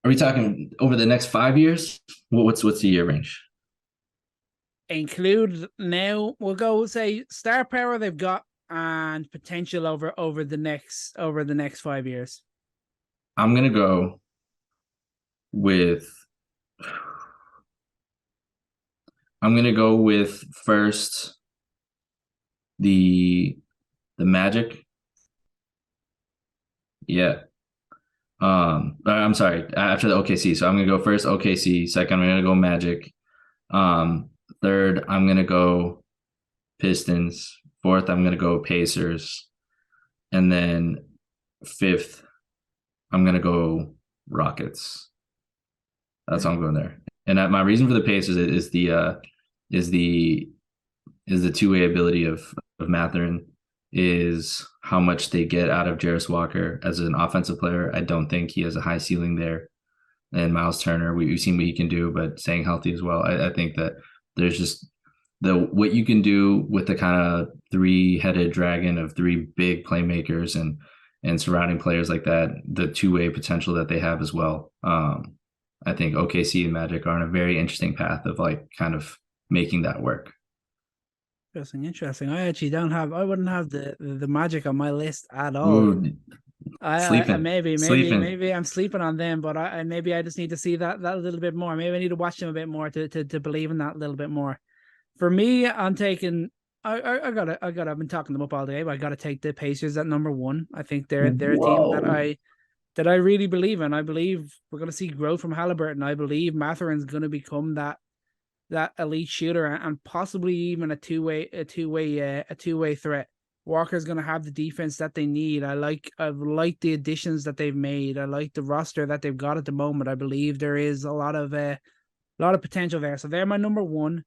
Are we talking over the next 5 years? What's the year range? Include now. We'll go say star power they've got and potential over the next 5 years. I'm gonna go with. I'm gonna go with first the Magic. Yeah. I'm sorry. After the OKC, so I'm gonna go first OKC. Second, I'm gonna go Magic. Third, I'm gonna go Pistons. Fourth, I'm gonna go Pacers, and then fifth, I'm gonna go Rockets. That's how I'm going there. And my reason for the Pacers is the two-way ability of Mathurin, is how much they get out of Jarris Walker as an offensive player. I don't think he has a high ceiling there. And Miles Turner, we've seen what he can do, but staying healthy as well. I think that there's just what you can do with the kind of 3-headed dragon of 3 big playmakers and surrounding players like that, the two-way potential that they have as well. I think OKC and Magic are on a very interesting path of like kind of making that work. Interesting. I wouldn't have the Magic on my list at all. Ooh, maybe I'm sleeping on them, but I just need to see that a little bit more. Maybe I need to watch them a bit more to believe in that a little bit more. For me, I'm taking. I've been talking them up all day, but I got to take the Pacers at number 1. I think they're a team that I really believe in. I believe we're going to see growth from Halliburton. I believe Mathurin's going to become that elite shooter and possibly even a two-way threat. Walker's going to have the defense that they need. I've liked the additions that they've made. I like the roster that they've got at the moment. I believe there is a lot of potential there. So they're my number 1.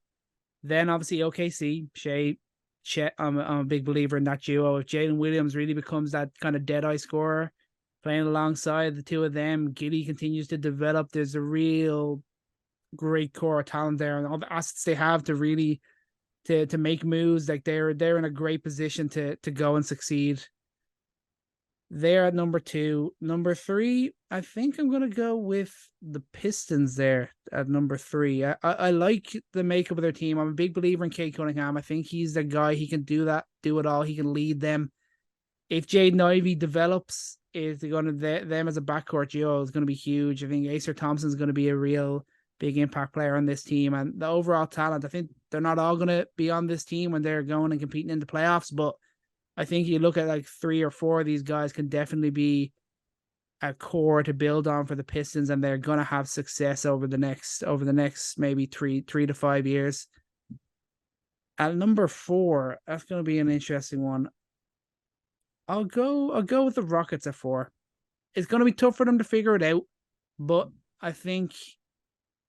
Then obviously OKC, Shea, Chet. I'm a big believer in that duo. If Jalen Williams really becomes that kind of dead-eye scorer, playing alongside the two of them, Giddey continues to develop. There's a real great core of talent there, and all the assets they have to really to make moves. Like they're in a great position to go and succeed. They're at number 2. Number 3, I think I'm gonna go with the Pistons there at number 3. I like the makeup of their team. I'm a big believer in Cade Cunningham. I think he's the guy. He can do it all. He can lead them. If Jaden Ivey develops, is going to them as a backcourt duo is going to be huge. I think Acer Thompson is going to be a real big impact player on this team, and the overall talent. I think they're not all going to be on this team when they're going and competing in the playoffs, but I think you look at like 3 or 4 of these guys can definitely be a core to build on for the Pistons, and they're going to have success over the next maybe 3 to 5 years. At number 4, that's going to be an interesting one. I'll go with the Rockets at 4. It's going to be tough for them to figure it out, but I think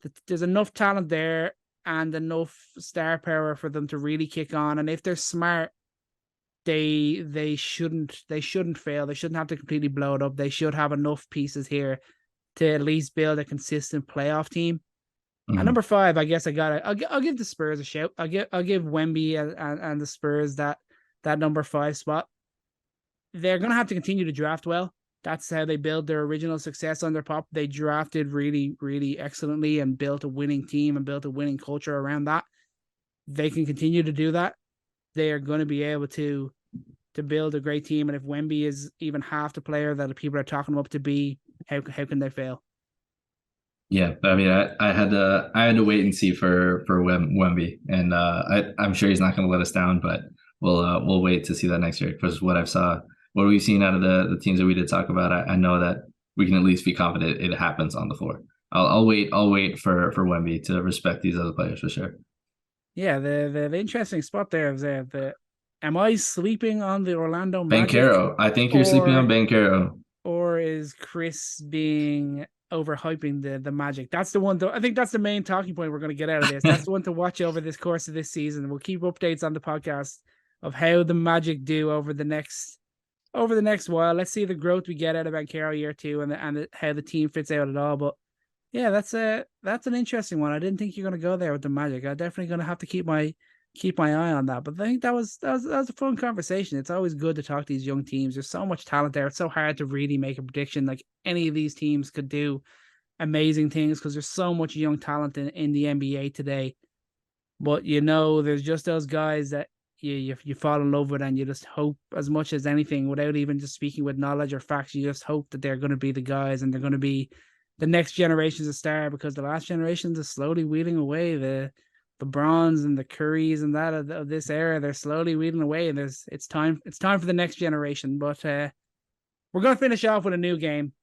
that there's enough talent there and enough star power for them to really kick on. And if they're smart, they shouldn't fail. They shouldn't have to completely blow it up. They should have enough pieces here to at least build a consistent playoff team. At number 5, I guess I'll give the Spurs a shout. I'll give Wemby and the Spurs that number 5 spot. They're gonna have to continue to draft well. That's how they build their original success under Pop. They drafted really, really excellently and built a winning team and built a winning culture around that. They can continue to do that. They are going to be able to build a great team. And if Wemby is even half the player that people are talking him up to be, how can they fail? Yeah, I mean, I had to wait and see for Wemby, and I'm sure he's not going to let us down, but we'll wait to see that next year. Because what we've seen out of the teams that we did talk about, I know that we can at least be confident it happens on the floor. I'll wait for Wemby to respect these other players for sure. Yeah, the interesting spot there is am I sleeping on the Orlando Magic? Banchero. I think you're sleeping on Banchero. Or is Chris being overhyping the Magic? That's the one. I think that's the main talking point we're going to get out of this. That's the one to watch over this course of this season. We'll keep updates on the podcast of how the Magic do over the next while. Let's see the growth we get out of Banchero year 2 and how the team fits out at all. But yeah, that's an interesting one. I didn't think you're going to go there with the Magic. I'm definitely going to have to keep my eye on that. But I think that was a fun conversation. It's always good to talk to these young teams. There's so much talent there. It's so hard to really make a prediction. Like any of these teams could do amazing things because there's so much young talent in the NBA today. But there's just those guys that you fall in love with and you just hope as much as anything without even just speaking with knowledge or facts. You just hope that they're going to be the guys and they're going to be the next generation's a star because the last generations is slowly wheeling away. The Brons and the Currys and that of this era, they're slowly weeding away, and it's time for the next generation. But we're gonna finish off with a new game,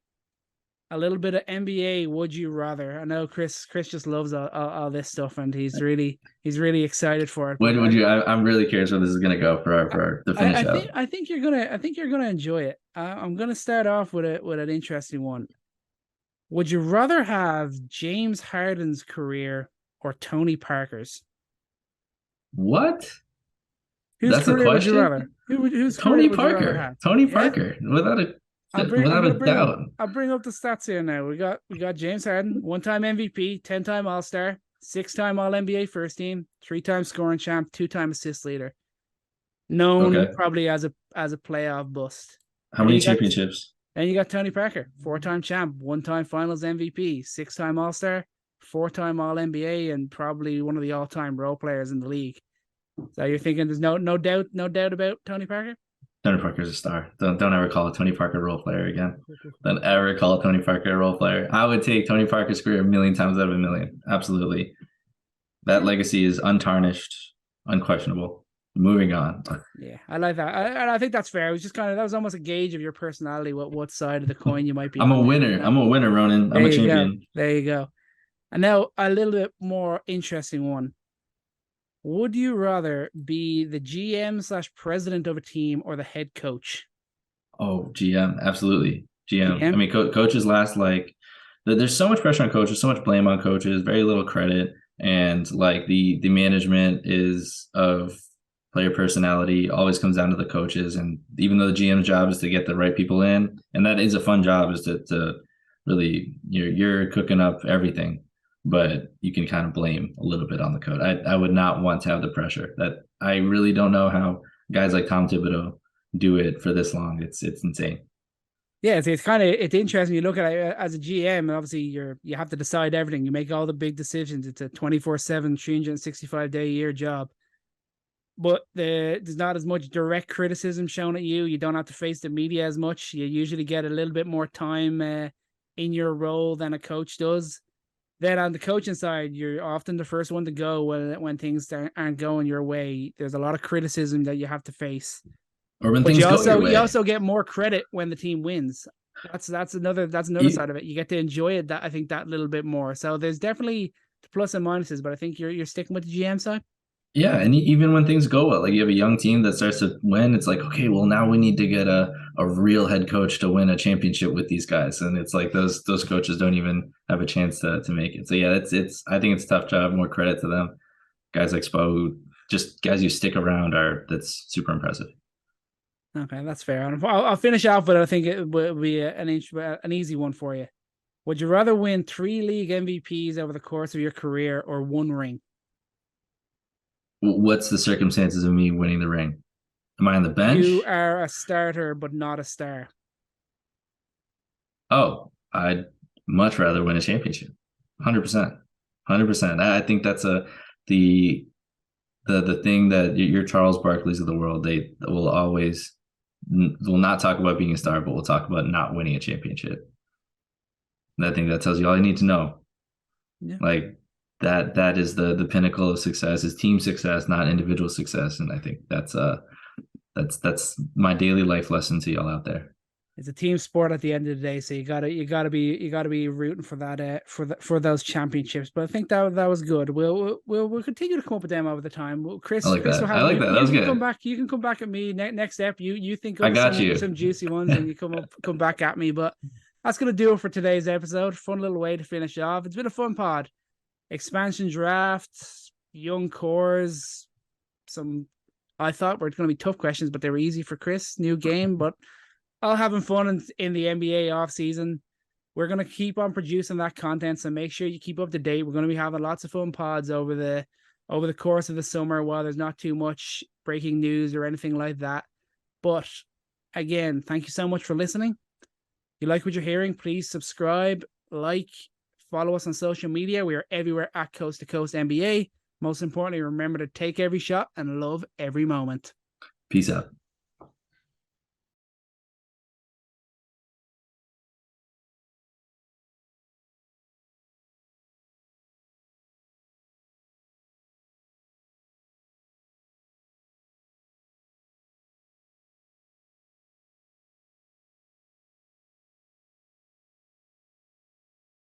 a little bit of NBA Would You Rather. I know Chris just loves all this stuff, and he's really excited for it. When would you? I'm really curious where this is gonna go for the finish out. I think you're gonna enjoy it. I'm gonna start off with an interesting one. Would you rather have James Harden's career or Tony Parker's? What? That's a question. Who's Tony Parker? Tony Parker, without a doubt. I'll bring up the stats here now. We got James Harden, 1-time MVP, 10-time All-Star, 6-time All-NBA first team, 3-time scoring champ, 2-time assist leader. Known probably as a playoff bust. How many championships? Then you got Tony Parker, 4-time champ, 1-time Finals MVP, 6-time All-Star, 4-time All-NBA, and probably one of the all-time role players in the league. So you're thinking there's no doubt about Tony Parker? Tony Parker's a star. Don't ever call a Tony Parker role player again. Don't ever call a Tony Parker a role player. I would take Tony Parker's career a million times out of a million. Absolutely. That legacy is untarnished, unquestionable. Moving on. Yeah, I like that. I think that's fair. It was just that was almost a gauge of your personality, what side of the coin you might be. I'm a winner, Ronan. I'm a champion. There you go. And now a little bit more interesting one. Would you rather be the GM/president of a team or the head coach? Oh, GM. Absolutely. GM. I mean, coaches last, there's so much pressure on coaches, so much blame on coaches, very little credit. And the management is of player personality always comes down to the coaches. And even though the GM's job is to get the right people in, and that is a fun job, is to really, you're cooking up everything, but you can kind of blame a little bit on the coach. I would not want to have the pressure. That I really don't know how guys like Tom Thibodeau do it for this long. It's insane. Yeah, it's interesting. You look at it as a GM, and obviously you have to decide everything. You make all the big decisions. It's a 24/7, 365-day-a-year job. But there's not as much direct criticism shown at you. You don't have to face the media as much. You usually get a little bit more time in your role than a coach does. Then on the coaching side, you're often the first one to go when things aren't going your way. There's a lot of criticism that you have to face. Or when things go your way. You also get more credit when the team wins. That's another side of it. You get to enjoy it. I think that little bit more. So there's definitely the plus and minuses, but I think you're sticking with the GM side. Yeah, and even when things go well, you have a young team that starts to win, it's like, okay, well, now we need to get a real head coach to win a championship with these guys, and it's like those coaches don't even have a chance to make it. So yeah, I think it's a tough job. More credit to them, guys like Spo, who just guys who stick around that's super impressive. Okay, that's fair. I'll finish off, but I think it will be an easy one for you. Would you rather win 3 league MVPs over the course of your career or 1 ring? What's the circumstances of me winning the ring? Am I on the bench? You are a starter, but not a star. Oh, I'd much rather win a championship. 100%. 100%. I think that's the thing that your Charles Barkley's of the world, they will not talk about being a star, but we'll talk about not winning a championship. And I think that tells you all you need to know. Yeah. Like that is the pinnacle of success, is team success, not individual success. And I think that's my daily life lesson to y'all out there. It's a team sport at the end of the day, so you gotta be rooting for that for those championships. But I think that was good. We'll continue to come up with them over the time. Well, Chris, I like that. I like that. That was good. You can come back at me next step. You think of I got you. some juicy ones, and you come back at me. But that's gonna do it for today's episode. Fun little way to finish off. It's been a fun pod. Expansion drafts, young cores. I thought were going to be tough questions, but they were easy for Chris. New game, but all having fun in the NBA off season. We're going to keep on producing that content, so make sure you keep up to date. We're going to be having lots of fun pods over the course of the summer while there's not too much breaking news or anything like that. But again, thank you so much for listening. If you like what you're hearing, please subscribe, follow us on social media. We are everywhere at Coast to Coast NBA. Most importantly, remember to take every shot and love every moment. Peace out.